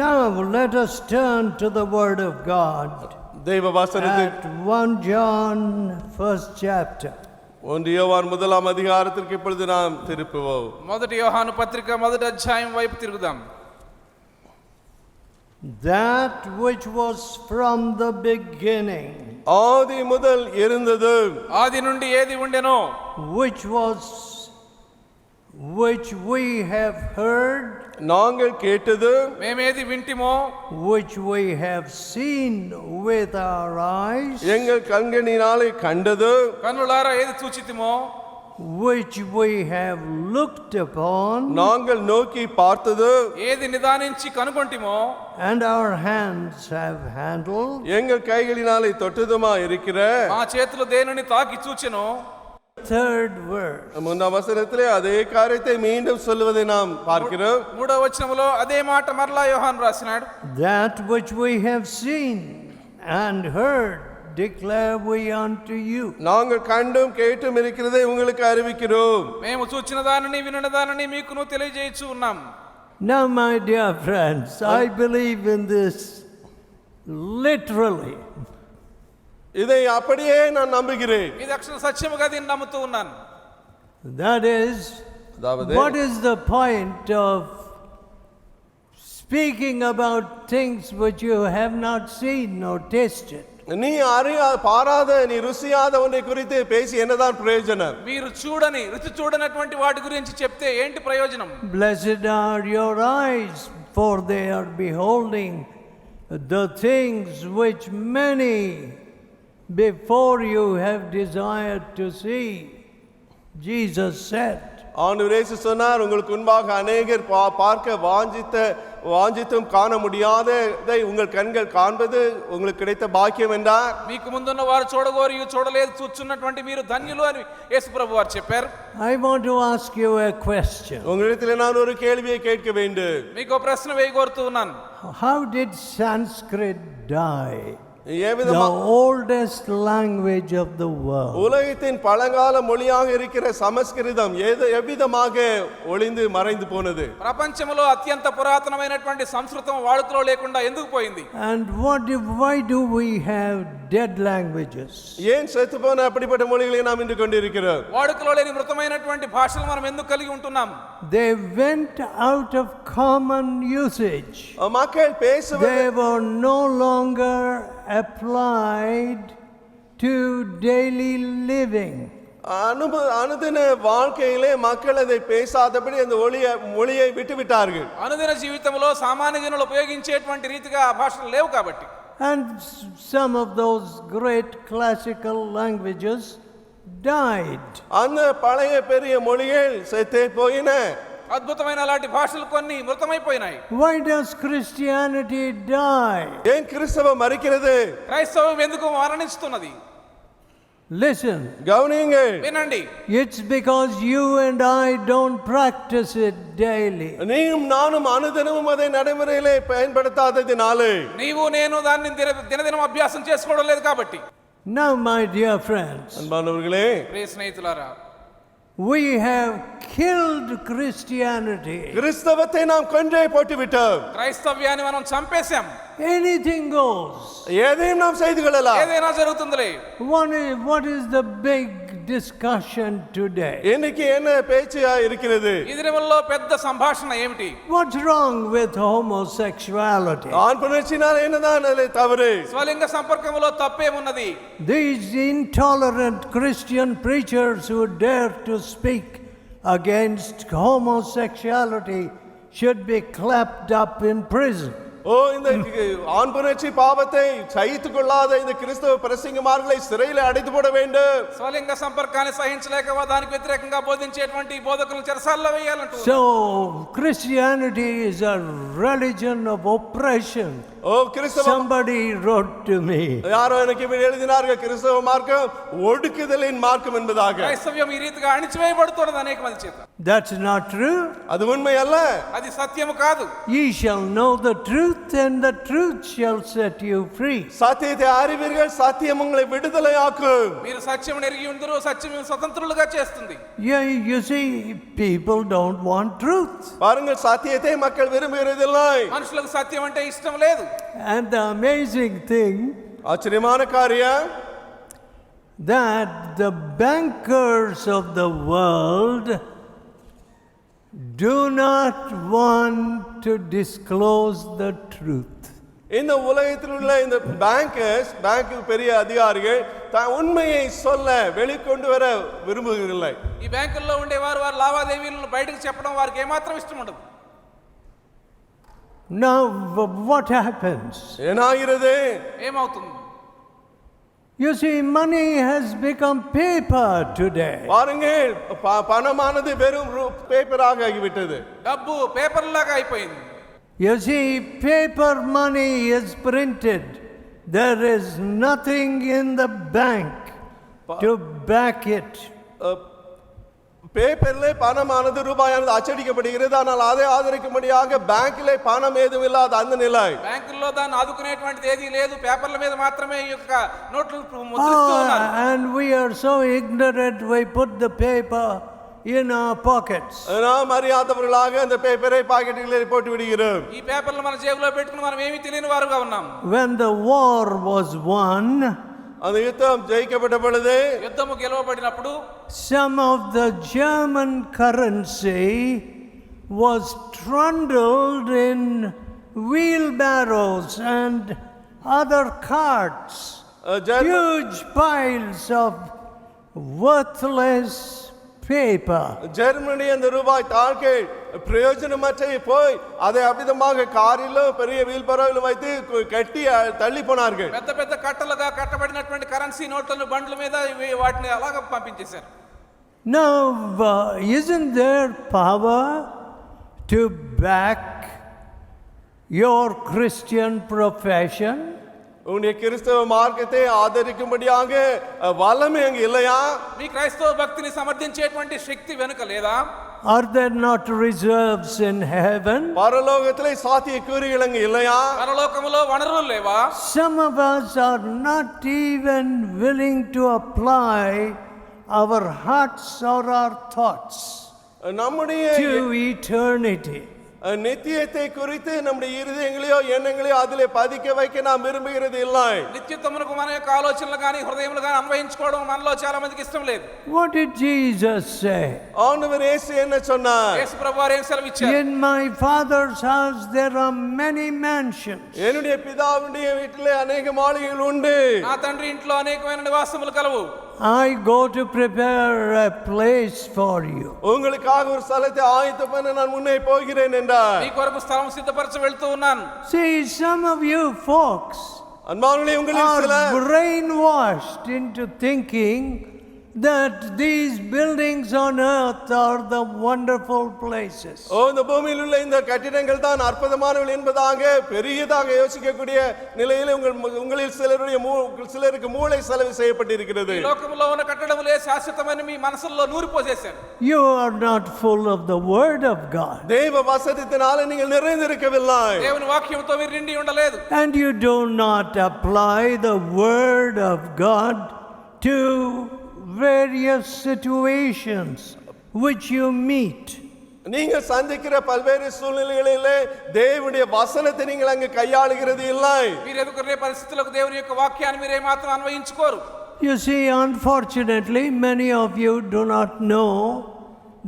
Now let us turn to the Word of God. தேவ வசனத்தை At 1 John, first chapter. 1 யோவான் முதலாம் அதிகாரத்திற்கு இப்பொழுது நாம் திருப்புவோம். మొదటి యోహాను పత్రిక మొదటి అధ్యాయం వైపు తిరుగుదాం. That which was from the beginning, ஆதி முதல் இருந்தது, ఆది నుండి ఏది ఉండెనో, which we have heard, நாங்கள் கேட்டது, మేమేది వింటిమో, which we have seen with our eyes, எங்கள் கண்களினாலே கண்டது, కన్నులారా ఏది చూచితిమో, which we have looked upon, நாங்கள் நோக்கி பார்த்தது, ఏది నిదానించి కనుగొంటిమో, and our hands have handled. எங்கள் கைகளினாலே தொட்டதுமா இருக்கிற మా చేతులు దేనిని తాకి చూచెనో. Third verse. முன்னாம் வசனத்திலே அதே காரியத்தை மீண்டும் சொல்வதை நாம் பார்க்கிறோம். మూడవ వచనములో అదే మాట మరలా యోహాను రాసినాడు. That which we have seen and heard declare we unto you. நாங்கள் கண்டும் கேட்டும் இருக்கிறதை உங்களுக்கு அறிவிக்கிறோம். మేము చూచిన దానిని వినిన దానిని మీకును తెలియజేయచ్చు ఉన్నాం. Now my dear friends, I believe in this literally. இதை அப்படியே நான் நம்புகிறேன். ఇది అక్షర సత్యముగా దీన్ని నమ్ముతూ ఉన్నాను. That is, what is the point of speaking about things which you have not seen or tasted? நீ பாராத நீ ருசியாத ஒன்றை குறித்து பேசி என்னதான் பிரயோஜனம்? మీరు చూడని రుచి చూడనటువంటి వాటి గురించి చెప్తే ఏంటి ప్రయోజనం? Blessed are your eyes, for they are beholding the things which many before you have desired to see. Jesus said. ஆண்டவர் இயேசு சொன்னார், உங்களுக்கு முன்பாக அநேகர் பார்க்க வாஞ்சித்தும் காண முடியாததை உங்கள் கண்கள் காண்பது உங்களுக்கு கிடைத்த பாக்கியம் என்றார். మీకు ముందున్న వారు చూడగోరి చూడలేదు చూచున్నటువంటి మీరు ధన్యులు అని యేసు ప్రభువు వారు చెప్పారు. I want to ask you a question. உங்களிடத்தில் நான் ஒரு கேள்வியை கேட்க வேண்டும். మీకు ప్రశ్న వేయగోరుతూ ఉన్నాను. How did Sanskrit die? The oldest language of the world. உலகத்தின் பழங்கால மொழியாக இருக்கிற சமஸ்கிருதம் எவ்விதமாக ஒளிந்து மறைந்து போனது? ప్రపంచంలో అత్యంత పురాతనమైనటువంటి సంస్కృతం వాడుకలో లేకుండా ఎందుకు పోయింది? And why do we have dead languages? ஏன் செத்து போன அப்படிப்பட்ட மொழிகளை நாம் இன்று கொண்டிருக்கிறோம்? వాడుకలో లేని మృతమైనటువంటి భాషలు మనం ఎందుకు కలిగి ఉంటున్నాం? They went out of common usage. மக்கள் பேசுவது They were no longer applied to daily living. அனுதின வாழ்க்கையிலே மக்கள் அதை பேசாதபடி அந்த மொழியை விட்டுவிட்டார்கள். అనుదిన జీవితంలో సామాన్య జనులు ఉపయోగించేటువంటి రీతిగా ఆ భాషలు లేవు కాబట్టి. And some of those great classical languages died. அந்த பழைய பெரிய மொழிகள் செத்தே போயின. అద్భుతమైన అలాంటి భాషలు కొన్ని మృతమైపోయినాయి. Why does Christianity die? ஏன் கிறிஸ்தவம் மரிக்கிறது? క్రైస్తవం ఎందుకు మరణిస్తున్నది? Listen. கவனியுங்கள். వినండి. It's because you and I don't practice it daily. நீயும் நானும் அனுதினமும் அதை நடைமுறையிலே பயன்படுத்தாததினாலே. నీవు నేను దాన్ని దినదినం అభ్యాసం చేసుకోవడం లేదు కాబట్టి. Now my dear friends, அன்பானவர்களே, ప్రియ స్నేహితులారా, we have killed Christianity. கிறிஸ்தவத்தை நாம் கொன்றே போட்டு விட்டோம். క్రైస్తవ్యాన్ని మనం చంపేశాం. Anything goes. எதையும் நாம் செய்து கொள்ளலாம். ఏదైనా జరుగుతుందిలే. What is the big discussion today? இன்னைக்கு என்ன பேச்சா இருக்கிறது? ఈ దినముల్లో పెద్ద సంభాషణ ఏమిటి? What's wrong with homosexuality? ஆண் புணர்ச்சினால் என்னதான் தவறு? స్వలింగ సంపర్కములో తప్పేమున్నది? These intolerant Christian preachers who dare to speak against homosexuality should be clapped up in prison. இந்த ஆண் புணர்ச்சி பாவத்தை சகித்துக் கொள்ளாத இந்த கிறிஸ்தவ பிரசங்கிமார்களை சிறையில் அடைத்து போட வேண்டும். స్వలింగ సంపర్కాన్ని సహించలేక దానికి వ్యతిరేకంగా బోధించేటువంటి బోధకులను చెరసాలలో వేయాలంటూ. So Christianity is a religion of oppression. Somebody wrote to me. யாரோ எனக்கு எழுதினார்கள், கிறிஸ்தவ மார்க்கம் ஒடுக்குதலின் மார்க்கம் என்பதாக. క్రైస్తవ్యం ఈ రీతిగా అణిచివేయబడుతున్నది అనేక మంది చేత. That's not true. அது உண்மை அல்ல. అది సత్యము కాదు. Ye shall know the truth, truth, and the truth shall set you free. సత్యத்தை அறிவீர்கள், సత్యం உங்களை விடுதலையாக்கும். మీరు సత్యం ఎరిగి ఉందరు, సత్యం మిమ్మల్ని స్వతంత్రులుగా చేస్తుంది. Yeah, you see, people don't want truth. பாருங்கள், சத்தியத்தை மக்கள் விரும்புகிறதில்லை. మనుషులకు సత్యం అంటే ఇష్టం లేదు. And the amazing thing ஆச்சரியமான காரியம், that the bankers of the world do not want to disclose the truth. இந்த உலகத்தில் உள்ள இந்த பேங்க் பெரிய அதிகாரிகள் உண்மையை சொல்ல வெளிக்கொண்டு வர விரும்புகிறதில்லை. ఈ బ్యాంకుల్లో ఉండేవారు వారి లావాదేవీలను బయటకు చెప్పడం వారికి ఏమాత్రం ఇష్టం ఉండదు. Now what happens? ఏనాగిరது? ఏమవుతుంది? You see, money has become paper today. பாருங்கள், பணமானது வெறும் பேப்பராக ஆகிவிட்டது. డబ్బు పేపర్ లాగా అయిపోయింది. You see, paper money is printed. There is nothing in the bank to back it. பேப்பர்ல பணமானது ரூபாயானது அச்சடிக்கப்படுகிறது, ஆனால் அதை ஆதரிக்கும்படியாக பேங்க்ல பணம் ஏதும் இல்லாத அந்த நிலை. బ్యాంకుల్లో దాన్ని ఆదుకునేటువంటిది ఏదీ లేదు, పేపర్ల మీద మాత్రమే ఈ యొక్క నోట్లు ముద్రిస్తూ ఉన్నారు. And we are so ignorant, we put the paper in our pockets. நாம் அறியாதவர்களாக அந்த பேப்பரை பாக்கெட்டுகளில் போட்டு விடுகிறோம். ఈ పేపర్లు మన జేబులో పెట్టుకుని మనం ఏమీ తెలియని వారుగా ఉన్నాం. When the war was won, அந்த யுத்தம் ஜெயிக்கப்பட்ட பொழுது, యుద్ధము గెలవబడినప్పుడు some of the German currency was trundled in wheelbarrows and other carts. Huge piles of worthless paper. Germany அந்த ரூபாய் தாள்கள் பிரயோஜனமற்ற போய் அதை அபிதமாக காரிலோ பெரிய வீல்பரோவில் வைத்து கட்டி தள்ளி போனார்கள். పెద్ద పెద్ద కట్టలుగా కట్టబడినటువంటి కరెన్సీ నోట్లను బండ్ల మీద వాటిని అలాగ పంపించేశారు. Now, isn't there power to back your Christian profession? உன்னுடைய கிறிஸ்தவ மார்க்கத்தை ஆதரிக்கும்படியாக வல்லமை அங்கு இல்லையா? మీ క్రైస్తవ భక్తిని సమర్థించేటువంటి శక్తి వెనుక లేదా? Are there not reserves in heaven? பரலோகத்திலே சாத்தியக்கூறுகள் அங்கு இல்லையா? పరలోకములో వనరులు లేవా? Some of us are not even willing to apply our hearts or our thoughts நம்முடைய to eternity. நித்தியத்தை குறித்து நம்முடைய இருதயங்களையோ எண்ணங்களையோ அதிலே பதிக்க வைக்க நாம் விரும்புகிறது இல்லை. నిత్యత్వమునకు మన యొక్క ఆలోచనలు కానీ హృదయములు కానీ అన్వయించుకోవడం మనలో చాలా మందికి ఇష్టం లేదు. What did Jesus say? ஆண்டவர் இயேசு என்ன சொன்னார்? యేసు ప్రభువారు ఏం సెలవిచ్చారు? In my Father's house there are many mansions. என்னுடைய பிதாவுடைய வீட்டிலே अनेक மாளிகைகள் உண்டு. నా తండ్రి ఇంట్లో అనేకమైన నివాసములు కలవు. I go to prepare a place for you. உங்களுக்காக ஒரு ஸ்தலத்தை ஆயத்தம் பண்ண நான் முன்னே போகிறேன் என்றார். నీ కొరకు స్థలం సిద్ధపరచ వెళ్తూ ఉన్నాను. See, some of you folks அன்பானவர்களே, உங்களில் are சிலர் brainwashed into thinking that these buildings on earth are the wonderful places. இந்த பூமியில் உள்ள இந்த கட்டிடங்கள் தான் அற்புதமானவை என்பதாக பெரியதாக யோசிக்கக்கூடிய நிலையில் உங்களில் சிலருக்கு மூளை செலவு செய்யப்பட்டிருக்கிறது. ఈ లోకములో ఉన్న కట్టడములే శాశ్వతమని మీ మనసుల్లో నూరిపోసేశారు. You are not full of the word of God. தேவ வசனத்தினால நீங்கள் நிறைந்திருக்கவில்லை. దేవుని వాక్యముతో మీరు నిండి ఉండలేదు. And you do not apply the word of God to various situations which you meet. நீங்கள் சந்திக்கிற பல்வேறு சூழ்நிலைகளிலே தேவனுடைய வசனத்தை நீங்கள் அங்கு கையாளுகிறது இல்லை. మీరు ఎదుర్కొనే పరిస్థితులకు దేవుని యొక్క వాక్యాన్ని మీరు ఏమాత్రం అన్వయించుకోరు. You see, unfortunately, many of you do not know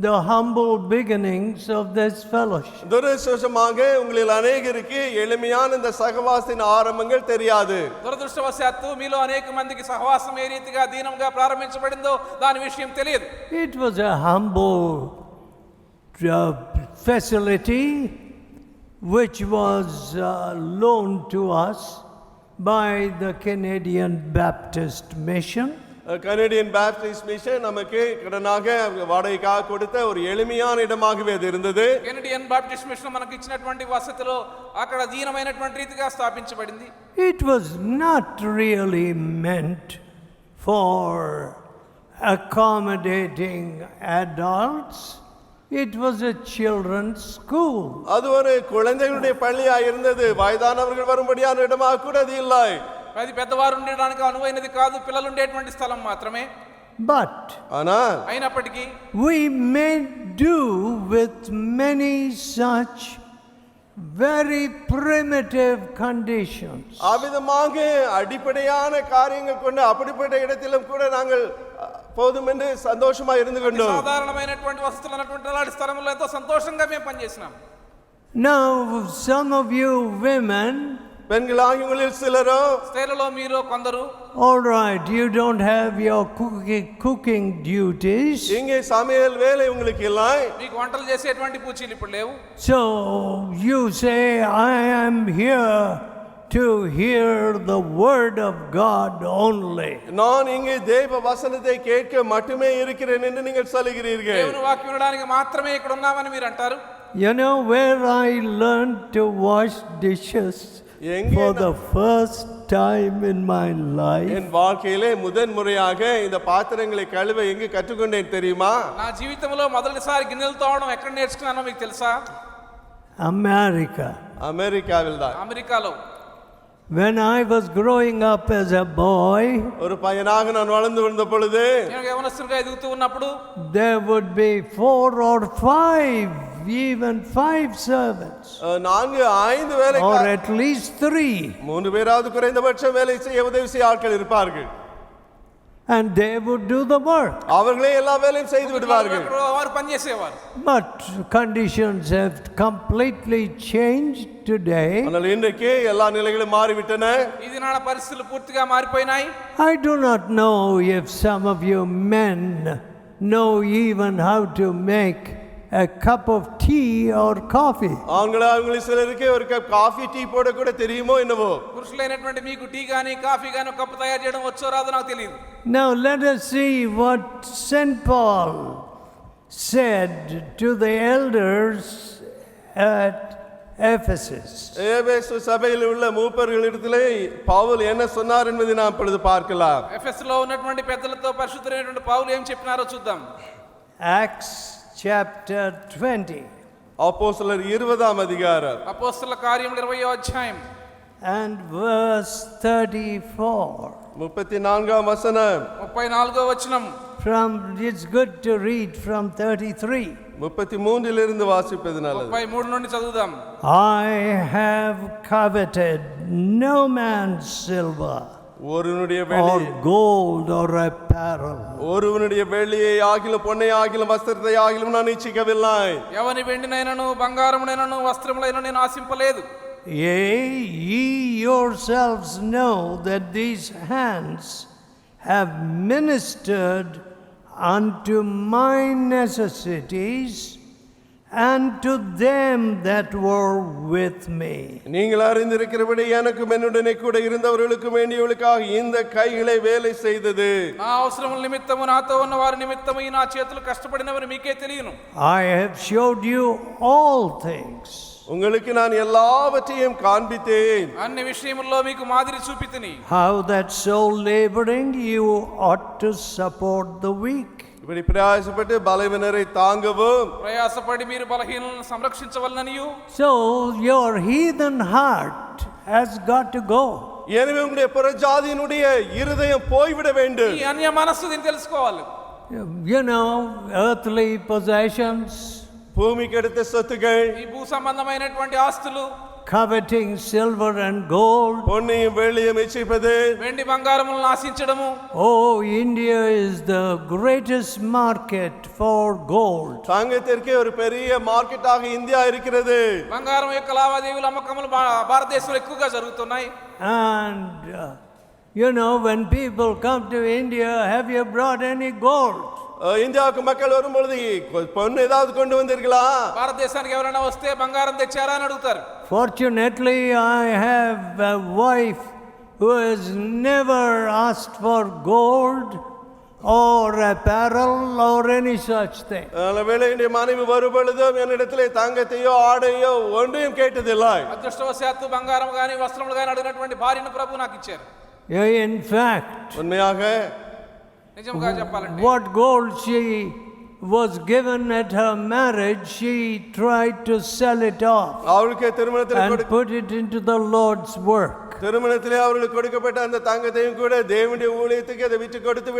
the humble beginnings of this fellowship. துரதிர்ஷ்டவசமாக உங்களில் அநேகருக்கு எளிமையான இந்த சகவாசத்தின் ஆரம்பங்கள் தெரியாது. దురదృష్టవశాత్తు మీలో అనేక మందికి సహవాసం ఏ రీతిగా దీనంగా ప్రారంభించబడిందో దాని విషయం తెలియదు. It was a humble facility which was loaned to us by the Canadian Baptist Mission. Canadian Baptist mission நமக்கு கடனாக வாடகைக்காக கொடுத்த ஒரு எளிமையான இடமாகவே அது இருந்தது. కెనడియన్ బాప్టిస్ట్ మిషన్ మనకు ఇచ్చినటువంటి వసతిలో అక్కడ దీనమైనటువంటి రీతిగా స్థాపించబడింది. It was not really meant for accommodating adults It was a children's school. அது ஒரு குழந்தைகளுடைய பள்ளியா இருந்தது. வயதானவர்கள் வரும்படியான இடமாக கூட அது இல்லை. అది పెద్దవారు ఉండడానికి అనువైనది కాదు, పిల్లలు ఉండేటువంటి స్థలం మాత్రమే. But ஆனால் అయినప్పటికీ we may do with many such very primitive conditions. அவ்விதமாக அடிப்படையான காரியங்கள் கொண்டு அப்படிப்பட்ட இடத்திலும் கூட நாங்கள் போதும் என்று சந்தோஷமா இருந்து கொண்டோம். సాధారణమైనటువంటి వసతులు ఉన్నటువంటి అలాంటి స్థలంలో ఎంతో సంతోషంగా మేము పనిచేసినాం. Now some of you women, பெண்களாகி உங்களில் சிலரோ, స్త్రీలలో మీరు కొందరు, all right, you don't have your cooking duties, இங்கே சமையல் வேலை உங்களுக்கு இல்லை. మీకు వంటలు చేసేటువంటి పూచీలు ఇప్పుడు లేవు. so you say, I am here to hear the word of God only. நான் இங்கே தேவ வசனத்தை கேட்க மட்டுமே இருக்கிறேன் என்று நீங்கள் சொல்கிறீர்கள். దేవుని వాక్యం వినడానికి మాత్రమే ఇక్కడ ఉన్నామని మీరు అంటారు. You know where I learned to wash dishes for the first time in my life? என் வாழ்க்கையிலே முதன் முறையாக இந்த பாத்திரங்களை கழுவ எங்கே கற்றுக்கொண்டேன் தெரியுமா? నా జీవితంలో మొదటిసారి గిన్నెలు తోమడం ఎక్కడ నేర్చుకున్నానో మీకు తెలుసా? America. அமெரிக்காவில் தான். అమెరికాలో. When I was growing up as a boy, ஒரு பையனாக நான் வளர்ந்து வந்த பொழுது నేను యవనస్తుడిగా ఎదుగుతూ ఉన్నప్పుడు there would be 4 or 5, even 5 servants, 4-5 வேலை, or at least 3, 3 பேராவது குறைந்தபட்சம் வேலை செய்ய உதவி செய்ய ஆட்கள் இருப்பார்கள். and they would do the work. அவர்களே எல்லா வேலையும் செய்து விடுவார்கள். వారు పని చేసేవారు. But conditions have completely changed today. ஆனால் இன்றைக்கு எல்லா நிலைகளும் மாறிவிட்டன. ఇది నాడ పరిస్థితులు పూర్తిగా మారిపోయినాయి. I do not know if some of you men know even how to make a cup of tea or coffee. அவங்களில் சிலருக்கு ஒரு கப் காஃபி டீ போட கூட தெரியுமோ என்னவோ. పురుషులైనటువంటి మీకు టీ గాని కాఫీ గాని కప్పు తయారు చేయడం వచ్చో రాదో నాకు తెలియదు. Now let us see what St. Paul said to the elders at Ephesus. எபேசு சபையில் உள்ள மூப்பர்களிடத்திலே பவுல் என்ன சொன்னார் என்பதை நாம் இப்பொழுது பார்க்கலாம். ఎఫెసులో ఉన్నటువంటి పెద్దలతో పరిశుద్ధులైనటువంటి పౌలు ఏం చెప్పినారో చూద్దాం. Acts chapter 20 அப்போஸ்தலர் 20ஆம் அதிகாரம் అపోస్తలుల కార్యములు 20వ అధ్యాయం and verse 34. 34ஆம் வசனம். 34వ వచనం. It's good to read from 33. 33 வாசிப்பது நல்லது. 33 నుండి చదువుదాం. I have coveted no man's silver ஒருவனுடைய or வெள்ளி, gold or apparel. ஒருவனுடைய வெள்ளியை ஆகிலும் பொன்னை ஆகிலும் வஸ்திரத்தை ஆகிலும் நான் இச்சிக்கவில்லை. ఎవని వెండినైనను బంగారమునైనను వస్త్రములైనను నేను ఆశింపలేదు. Yea, ye yourselves know that these hands have ministered unto my necessities and to them that were with me. நீங்கள் அறிந்திருக்கிறபடி எனக்கும் என்னுடனே கூட இருந்தவர்களுக்கும் வேண்டியவர்களுக்காக இந்த கைகளை வேலை செய்தது. నా అవసరముల నిమిత్తము నాతో ఉన్న వారి నిమిత్తము ఈ నా చేతులు కష్టపడినవని మీకే తెలియను. I have showed you all things. உங்களுக்கு நான் எல்லாவற்றையும் காண்பித்தேன். అన్ని విషయముల్లో మీకు మాదిరి చూపితిని. How that so laboring you ought to support the weak. இப்படி பிரயாசப்பட்டு பலவீனரை தாங்கவும், ప్రయాసపడి మీరు బలహీనులను సంరక్షించవలననియు. So your heathen heart has got to go. எனவே உங்களுடைய புறஜாதியினுடைய இருதயம் போய்விட வேண்டும். ఈ అన్య మనస్సు దీన్ని తెలుసుకోవాలి. You know, earthly possessions, பூமிக்கு அடுத்த சொத்துக்கள், ఈ భూ సంబంధమైనటువంటి ఆస్తులు, coveting silver and gold. பொன்னையும் வெள்ளியும் இச்சிப்பது. వెండి బంగారములను ఆశించడము. Oh, India is the greatest market for gold. தங்கத்திற்கு ஒரு பெரிய மார்க்கெட்டாக இந்தியா இருக்கிறது. బంగారం యొక్క లావాదేవీలు అమ్మకములు భారతదేశంలో ఎక్కువగా జరుగుతున్నాయి. And you know, when people come to India, have you brought any gold? இந்தியாவுக்கு மக்கள் வரும்பொழுது பொண்ணு ஏதாவது கொண்டு வந்தீர்களா? భారతదేశానికి ఎవరైనా వస్తే బంగారం తెచ్చారా అని అడుగుతారు. Fortunately, I have a wife who has never asked for gold or apparel or any such thing. வேளை என்னுடைய மனைவி வரும்பொழுதும் என்னிடத்திலே தங்கத்தையோ ஆடையோ ஒன்றையும் கேட்டதில்லை. అదృష్టవశాత్తు బంగారం గాని వస్త్రములు గాని అడిగినటువంటి భార్యను ప్రభు నాకు ఇచ్చారు. In fact, உண்மையாக నిజంగా చెప్పాలంటే what gold she was given at her marriage, she tried to sell it off அவளுக்கு திருமணத்தில் and put it into the Lord's work. திருமணத்திலே அவர்களுக்கு கொடுக்கப்பட்ட அந்த தங்கத்தையும் கூட தேவனுடைய ஊழியத்துக்கு அதை விட்டு கொடுத்து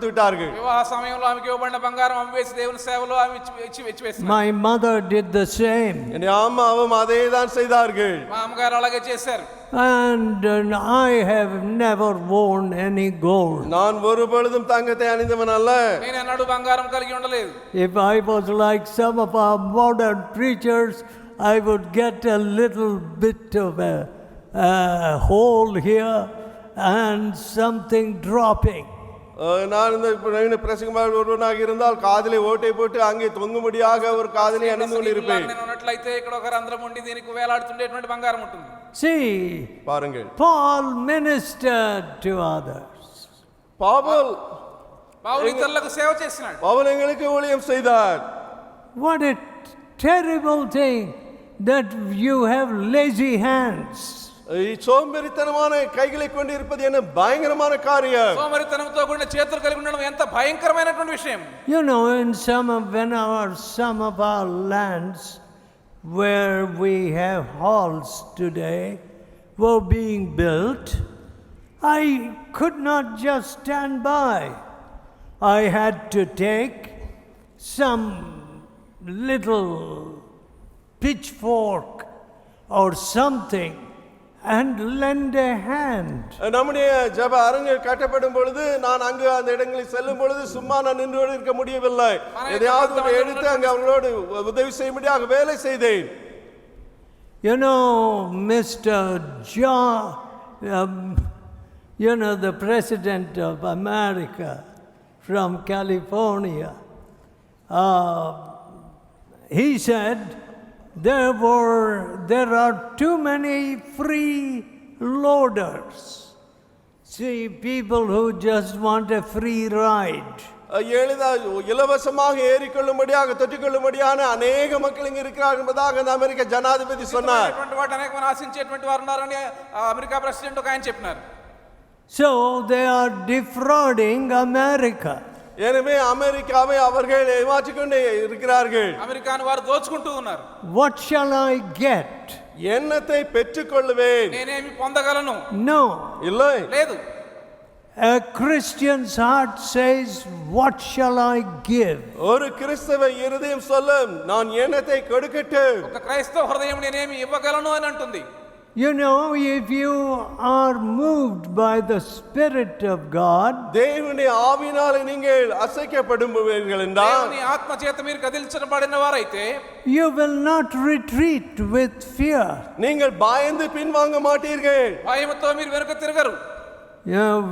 விட்டார்கள். వివాహ సమయంలో ఆమెకి ఇవ్వబడిన బంగారం అమ్మేసి దేవుని సేవలో ఆమె ఇచ్చి వేసినారు. My mother did the same. என் அம்மாவும் அதே தான் செய்தார்கள். మా అమ్మగారు అలాగే చేశారు. And I have never worn any gold. நான் ஒரு பொழுதும் தங்கத்தை அணிந்தவன் அல்ல. నేను ఎన్నడూ బంగారం కలిగి ఉండలేదు. If I was like some of our modern preachers, I would get a little bit of a hole here and something dropping. நான் இந்த பிரசங்கமாக ஒருவனாக இருந்தால் காதிலே ஓட்டை போட்டு அங்கே தொங்கும்படியாக ஒரு காதலை அணிந்து கொண்டிருப்பேன். నేను ఉన్నట్లయితే ఇక్కడ ఒక రంధ్రం ఉండి దీనికి వేలాడుతుండేటువంటి బంగారం ఉంటుంది. See, பாருங்கள், Paul ministered to others. పౌలు ఇతరులకు సేవ చేసినాడు. பவுல் எங்களுக்கு ஊழியம் செய்தார். What a terrible thing that you have lazy hands. சோம்பேறித்தனமான கைகளை கொண்டு இருப்பது என்ன பயங்கரமான காரியம். సోమరితనంతో కూడిన చేతులు కలిగి ఉండడం ఎంత భయంకరమైనటువంటి విషయం. You know, in some of our lands where we have halls today were being built, I could not just stand by. I had to take some little pitchfork or something and lend a hand. நம்முடைய ஜெப அரங்குகள் கட்டப்படும் பொழுது நான் அங்கு அந்த இடங்களில் செல்லும் பொழுது சும்மா நான் நின்று இருக்க முடியவில்லை. எதையாவது எடுத்து அங்கு அவர்களோடு உதவி செய்யும்படியாக வேலை செய்தேன். You know, Mr. John, the president of America from California, he said there are too many free loaders. See, people who just want a free ride. இலவசமாக ஏறிக்கொள்ளும்படியாக தொற்றிக்கொள்ளும்படியான அநேக மக்கள் இங்கு இருக்கிறார்கள் என்பதாக அந்த அமெரிக்க ஜனாதிபதி சொன்னார். ఆశించేటువంటి వారు ఉన్నారని అమెరికా ప్రెసిడెంట్ ఒక ఆయన చెప్పినారు. So they are defrauding America. எனவே அமெரிக்காவை அவர்கள் ஏமாற்றிக் கொண்டே இருக்கிறார்கள். అమెరికాను వారు దోచుకుంటూ ఉన్నారు. What shall I get? என்னத்தை பெற்றுக்கொள்வேன்? నేనేమి పొందగలను? No. இல்லை. లేదు. A Christian's heart says, what shall I give? ஒரு கிறிஸ்தவ இருதயம் சொல்லும், நான் என்னத்தை கொடுக்கட்டும்? ఒక క్రైస్తవ హృదయం నేనేమి ఇవ్వగలను అని అంటుంది. You know, if you are moved by the Spirit of God, தேவனுடைய ஆவியினாலே நீங்கள் அசைக்கப்படுவீர்கள் என்றால், దేవుని ఆత్మ చేత మీరు కదిలించబడిన వారైతే, you will not retreat with fear. நீங்கள் பயந்து பின்வாங்க மாட்டீர்கள். భయముతో మీరు వెనుక తిరగరు.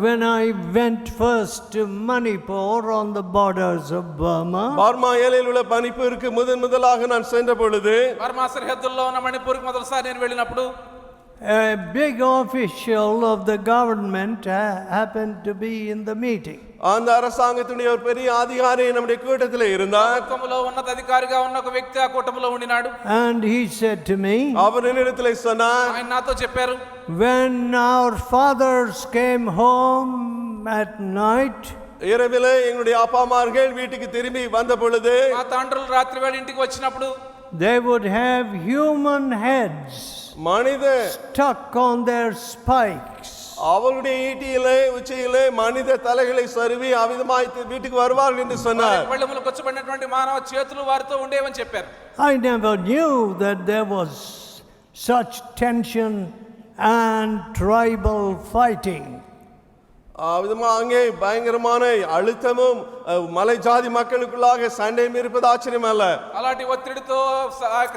When I went first to Manipur on the borders of Burma, Burma எல்லையில் உள்ள மணிப்பூருக்கு முதலாக நான் சென்ற பொழுது, బర్మా సరిహద్దుల్లో ఉన్న మణిపూర్కి మొదటిసారి నేను వెళ్ళినప్పుడు, a big official of the government happened to be in the meeting. அந்த அரசாங்கத்துடைய ஒரு பெரிய அதிகாரி நம்முடைய கூட்டத்தில் இருந்தார். ప్రభుత్వంలో ఉన్నత అధికారిగా ఉన్న ఒక వ్యక్తి ఆ కూటమిలో ఉండినాడు. And he said to me, அவர் என்னிடத்தில் சொன்னார், ఆయన నాతో చెప్పారు, when our fathers came home at night, இரவிலே எங்களுடைய அப்பாமார்கள் வீட்டுக்கு திரும்பி வந்த பொழுது, మా తండ్రులు రాత్రి వేళ ఇంటికి వచ్చినప్పుడు, they would have human heads மனித stuck on their spikes. அவருடைய ஈட்டியிலே உச்சியிலே மனித தலைகளை சருவி அவிதமாய் வீட்டுக்கு வருவார்கள் என்று சொன்னார். పళ్ళెములు కొచ్చబడినటువంటి మానవ చేతులు వారితో ఉండేవని చెప్పారు. I never knew that there was such tension and tribal fighting. அவிதமா அங்கே பயங்கரமான அழுத்தமும் மலை ஜாதி மக்களுக்குள்ளாக சண்டையும் இருப்பது ஆச்சரியம் அல்ல. అలాంటి ఒత్తిడితో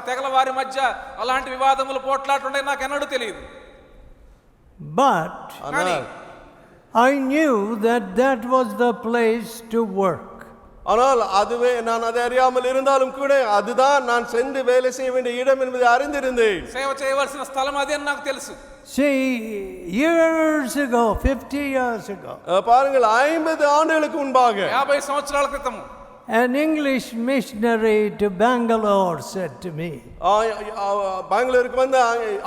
తెగల వారి మధ్య అలాంటి వివాదములు పోట్లాడుతుండే నాకు ఎన్నడూ తెలియదు. But I knew that was the place to work. ஆனால் அதுவே நான் அதை அறியாமல் இருந்தாலும் கூட அதுதான் நான் சென்று வேலை செய்ய வேண்டிய இடம் என்பதை அறிந்திருந்தேன். సేవ చేయవలసిన స్థలం అది అని నాకు తెలుసు. See, years ago, 50 years ago, பாருங்கள் 50 ஆண்டுகளுக்கு முன்பாக 50 సంవత్సరాల క్రితం an English missionary to Bangalore said to me, பெங்களூருக்கு வந்த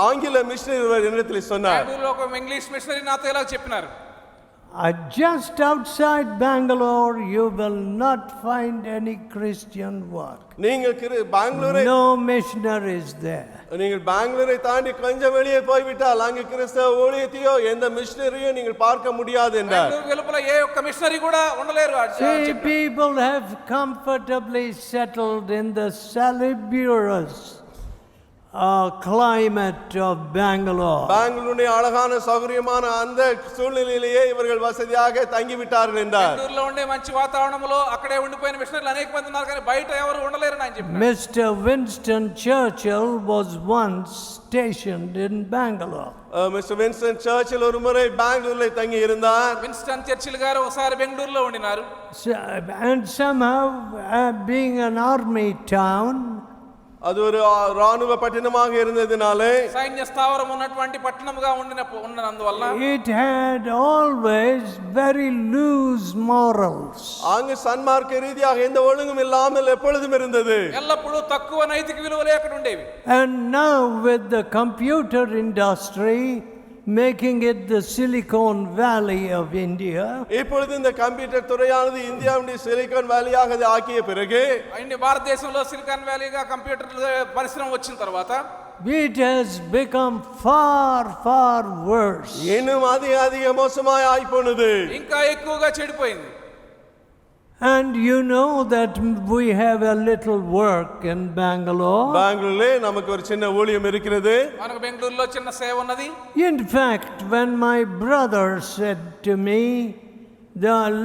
ஆங்கில மிஷனரி என்னிடத்தில் சொன்னார், బెంగళూరులో ఒక ఇంగ్లీష్ మిషనరీ నాతో ఇలా చెప్పినారు, Just outside Bangalore, you will not find any Christian work. நீங்கள் பெங்களூரை No missionaries there. நீங்கள் பெங்களூரை தாண்டி கொஞ்சம் வெளியே போய்விட்டால் அங்கு கிறிஸ்தவ ஊழியத்தையோ எந்த மிஷனரியோ நீங்கள் பார்க்க முடியாது என்றார். బెంగళూరు వెలుపల ఏ ఒక్క మిషనరీ కూడా ఉండలేరు See, people have comfortably settled in the salubrious climate of Bangalore. பெங்களூருடைய அழகான சௌகரியமான அந்த சூழ்நிலையிலேயே இவர்கள் வசதியாக தங்கி விட்டார்கள் என்றார். బెంగళూరులో ఉండే మంచి వాతావరణంలో అక్కడే ఉండిపోయిన మిషనరీలు అనేక మంది ఉన్నారు కానీ బయట ఎవరు ఉండలేరు అని చెప్పారు. Mr. Winston Churchill was once stationed in Bangalore. Mister Winston Churchill ஒரு முறை பெங்களூரில் தங்கி இருந்தார். విన్స్టన్ చర్చిల్ గారు ఒకసారి బెంగళూరులో ఉండినారు. And somehow, being an army town, அது ஒரு ராணுவ பட்டணமாக இருந்ததினாலே సైన్య స్థావరం ఉన్నటువంటి పట్టణంగా ఉన్నందువల్ల it had always very loose morals. அங்கு சன்மார்க்க ரீதியாக எந்த ஒழுங்கும் இல்லாமல் எப்பொழுதும் இருந்தது. ఎల్లప్పుడూ తక్కువ నైతిక విలువలే అక్కడ ఉండేవి. And now with the computer industry making it the Silicon Valley of India, இப்பொழுது இந்த கம்ப்யூட்டர் துறையானது இந்தியாவுடைய சிலிகான் வேலியாக அதை ஆக்கிய பிறகு ఇండి భారతదేశంలో సిలికాన్ వ్యాలీగా కంప్యూటర్ పరిశ్రమ వచ్చిన తర్వాత it has become far, far worse. இன்னும் அதிக மோசமாய் ஆயிப்போனது. ఇంకా ఎక్కువగా చెడిపోయింది. And you know that we have a little work in Bangalore. பெங்களூரிலே நமக்கு ஒரு சின்ன ஊழியம் இருக்கிறது. మనకు బెంగళూరులో చిన్న సేవ ఉన్నది. In fact, when my brother said to me,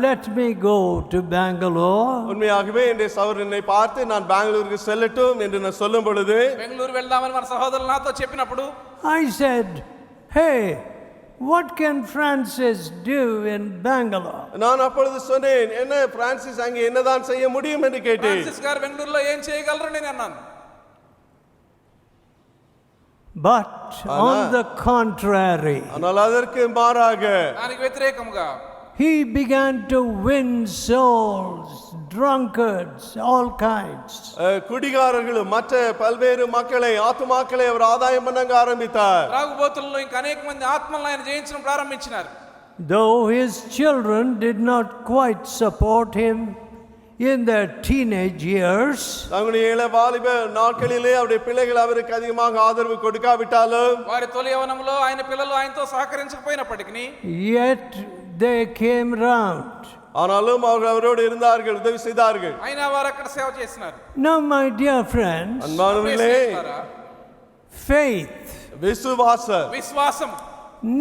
let me go to Bangalore, உண்மையாகவே என்னுடைய சகோதரனை பார்த்து நான் பெங்களூருக்கு செல்லட்டும் என்று நான் சொல்லும் பொழுது బెంగళూరు వెళ్దామని మన సహోదరులు నాతో చెప్పినప్పుడు I said, hey, what can Francis do in Bangalore? நான் அப்பொழுது சொன்னேன், என்ன பிரான்சிஸ் அங்கே என்னதான் செய்ய முடியும் என்று கேட்டேன். ఫ్రాన్సిస్ గారు బెంగళూరులో ఏం చేయగలరు నేను అన్నాను. But on the contrary, ஆனால் அதற்கு மாறாக దానికి వ్యతిరేకంగా he began to win souls, drunkards, all kinds. குடிகாரர்களும் மற்ற பல்வேறு மக்களை ஆத்துமாக்களை அவர் ஆதாயம் பண்ண ஆரம்பித்தார். త్రాగుబోతుల్లో ఇంకా అనేక మంది ఆత్మలను ఆయన జయించడం ప్రారంభించినారు. Though his children did not quite support him in their teenage years, தங்களுடைய இள வாலிப நாட்களிலே அவருடைய பிள்ளைகள் அவருக்கு அதிகமாக ஆதரவு கொடுக்காவிட்டாலும் వారి తొలి యవనంలో ఆయన పిల్లలు ఆయనతో సహకరించకపోయినప్పటికీ yet they came round. ஆனாலும் அவர்கள் அவரோடு இருந்தார்கள், உதவி செய்தார்கள். అయినా వారు అక్కడ సేవ చేసినారు. Now, my dear friends, அன்பானவர்களே, faith విశ్వాసం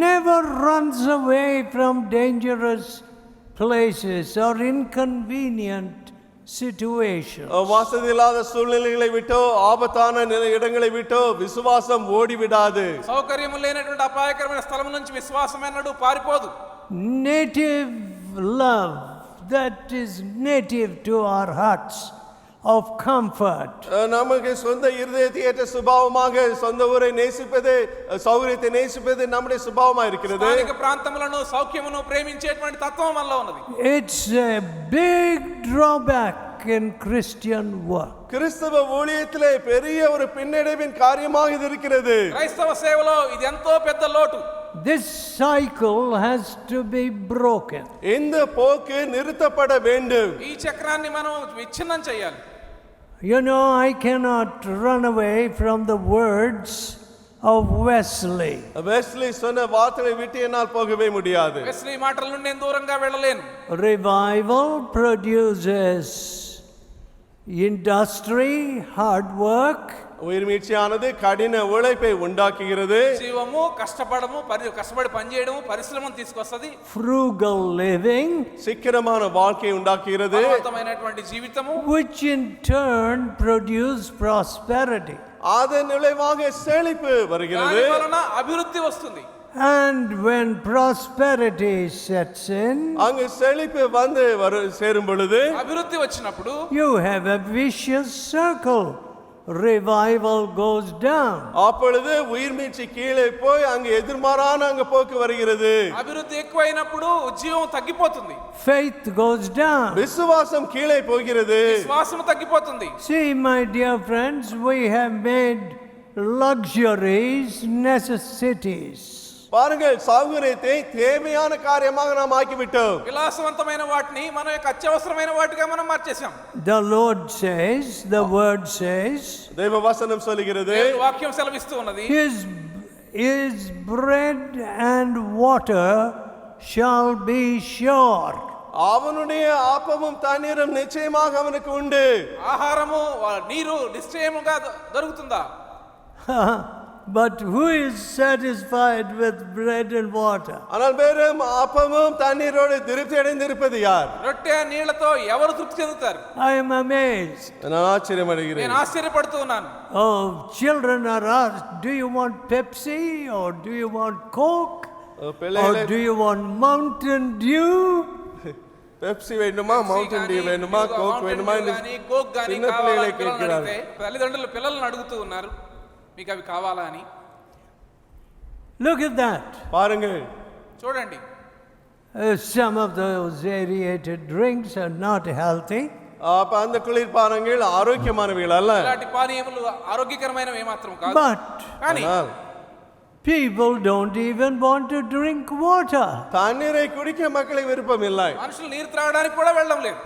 never runs away from dangerous places or inconvenient situations. வசதி இல்லாத சூழ்நிலைகளை விட்டோ ஆபத்தான இடங்களை விட்டோ விசுவாசம் ஓடிவிடாது. సౌకర్యం లేనటువంటి అపాయకరమైన స్థలం నుంచి విశ్వాసం ఎన్నడూ పారిపోదు. Native love that is native to our hearts of comfort. நமக்கு சொந்த இருதயத்தை ஏற்ற சுபாவமாக சொந்த ஊரை நேசிப்பது, சௌகரியத்தை நேசிப்பது நம்முடைய சுபாவமா இருக்கிறது. స్థానిక ప్రాంతములను సౌఖ్యమును ప్రేమించేటువంటి తత్వం మనలో ఉన్నది. It's a big drawback in Christian work. கிறிஸ்தவ ஊழியத்திலே பெரிய ஒரு பின்னடைவின் காரியமாக இது இருக்கிறது. క్రైస్తవ సేవలో ఇది ఎంతో పెద్ద లోటు. This cycle has to be broken. இந்த போக்கு நிறுத்தப்பட வேண்டும். ఈ చక్రాన్ని మనం విచ్ఛిన్నం చేయాలి. You know, I cannot run away from the words of Wesley. Wesley சொன்ன வார்த்தையை விட்டு என்னால் போகவே முடியாது. వెస్లీ మాటల నుండి నేను దూరంగా వెళ్ళలేను. Revival produces industry, hard work. உயிர்மீட்சியானது கடின உழைப்பை உண்டாக்குகிறது. జీవము కష్టపడి పనిచేయడము పరిశ్రమను తీసుకొస్తది. Frugal living, சிக்கனமான வாழ்க்கையை உண்டாக்குகிறது. అర్థమైనటువంటి జీవితము, which in turn produce prosperity. அதன் விளைவாக செழிப்பு வருகிறது. దాని వలన అభివృద్ధి వస్తుంది. And when prosperity sets in, அங்கு செழிப்பு வந்து சேரும் பொழுது అభివృద్ధి వచ్చినప్పుడు you have a vicious circle. Revival goes down. அப்பொழுது உயிர்மீட்சி கீழே போய் அங்கு எதிர்மாறான அங்கு போக்கு வருகிறது. అభివృద్ధి ఎక్కువైనప్పుడు జీవం తగ్గిపోతుంది. Faith goes down. விசுவாசம் கீழே போகிறது. విశ్వాసం తగ్గిపోతుంది. See, my dear friends, we have made luxuries necessities. பாருங்கள், சௌகரியத்தை தேவையான காரியமாக நாம் ஆக்கிவிட்டோம். విలాసవంతమైన వాటిని మన యొక్క అత్యవసరమైన వాటిగా మనం మార్చేసాం. The Lord says, the word says, தேவ வசனம் சொல்லுகிறது, దేవుని వాక్యం సెలవిస్తూ ఉన్నది, His bread and water shall be sure. அவனுடைய ஆப்பமும் தண்ணீரும் நிச்சயமாக அவனுக்கு உண்டு. ఆహారము నీరు నిశ్చయముగా దొరుకుతుందా? But who is satisfied with bread and water? ஆனால் வெறும் அப்பமும் தண்ணீரோடு திருப்தி அடைந்திருப்பது யார்? రొట్టె నీళ్లతో ఎవరు తృప్తి చెందుతారు? I am amazed. நான் ఆశ్చర్యమடைகிறேன். నేను ఆశ్చర్యపడుతూ ఉన్నాను. Oh, children are asked, do you want Pepsi or do you want Coke? Or do you want Mountain Dew? Pepsi வேண்டுமா, மவுண்டன் டியூ வேண்டுமா, கோக் வேண்டுமா? కోక్ గాని சின்ன பிள்ளைகளை கேட்கிறார்கள். తల్లిదండ్రులు పిల్లలను అడుగుతూ ఉన్నారు, మీకు అవి కావాలా అని. Look at that. பாருங்கள், చూడండి, Some of those aerated drinks are not healthy. அப்ப அந்த குளிர்பானங்கள் ஆரோக்கியமானவைகள் அல்ல. ఇలాంటి పానీయములు ఆరోగ్యకరమైనవి ఏమాత్రం కాదు. But కానీ people don't even want to drink water. தண்ணீரை குடிக்க மக்களுக்கு விருப்பம் இல்லை. మనుషులు నీరు త్రాగడానికి కూడా వెళ్ళడం లేదు.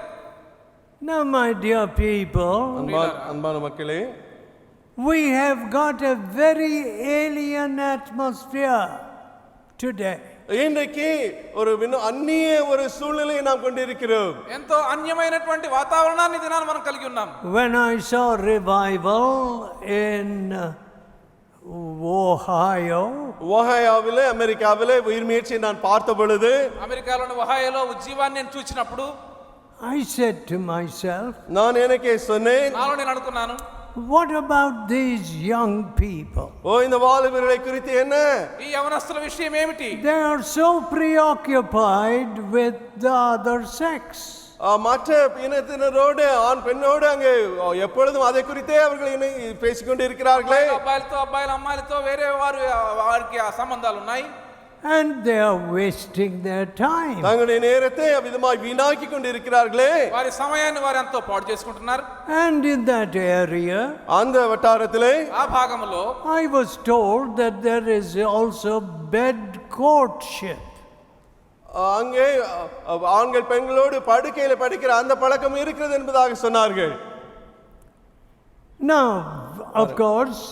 Now, my dear people, அன்பான மக்களே, we have got a very alien atmosphere today. இன்றைக்கு ஒரு அந்நிய ஒரு சூழ்நிலையை நாம் கொண்டிருக்கிறோம். ఎంతో అన్యమైనటువంటి వాతావరణాన్ని దినాన్ని మనం కలిగి ఉన్నాం. When I saw revival in ఓహాయోవిலே, అమెరికావిலே Uyir ముయற்சியை நான் பார்த்த பொழுது, అమెరికాలోని ఒహాయోలో ఉజ్జీవాన్ని నేను చూసినప్పుడు I said to myself, நான் எனக்கே சொன்னேன், నాలో నేను అనుకున్నాను, what about these young people? இந்த வாலிபர்களை குறித்து என்ன? ఈ యవనస్తుల విషయం ఏమిటి? They are so preoccupied with the other sex. மற்ற இனத்தினரோடு, ஆண் பெண்ணோடு அங்கே எப்பொழுதும் அதை குறித்தே அவர்கள் பேசிக்கொண்டு இருக்கிறார்களே. అబ్బాయిలతో అబ్బాయిల అమ్మాయిలతో వేరే వారికి ఆ సంబంధాలు ఉన్నాయి. And they are wasting their time. தங்களுடைய நேரத்தை அவ்விதமாய் வீணாக்கி கொண்டு இருக்கிறார்களே. వారి సమయాన్ని వారు ఎంతో పాడు చేసుకుంటున్నారు. And in that area, அந்த வட்டாரத்திலே, ఆ భాగంలో I was told that there is also bed courtship. அங்கே ஆண்கள் பெண்களோடு படுக்கையில படிக்கிற அந்த பழக்கம் இருக்கிறது என்பதாக சொன்னார்கள். Now, of course,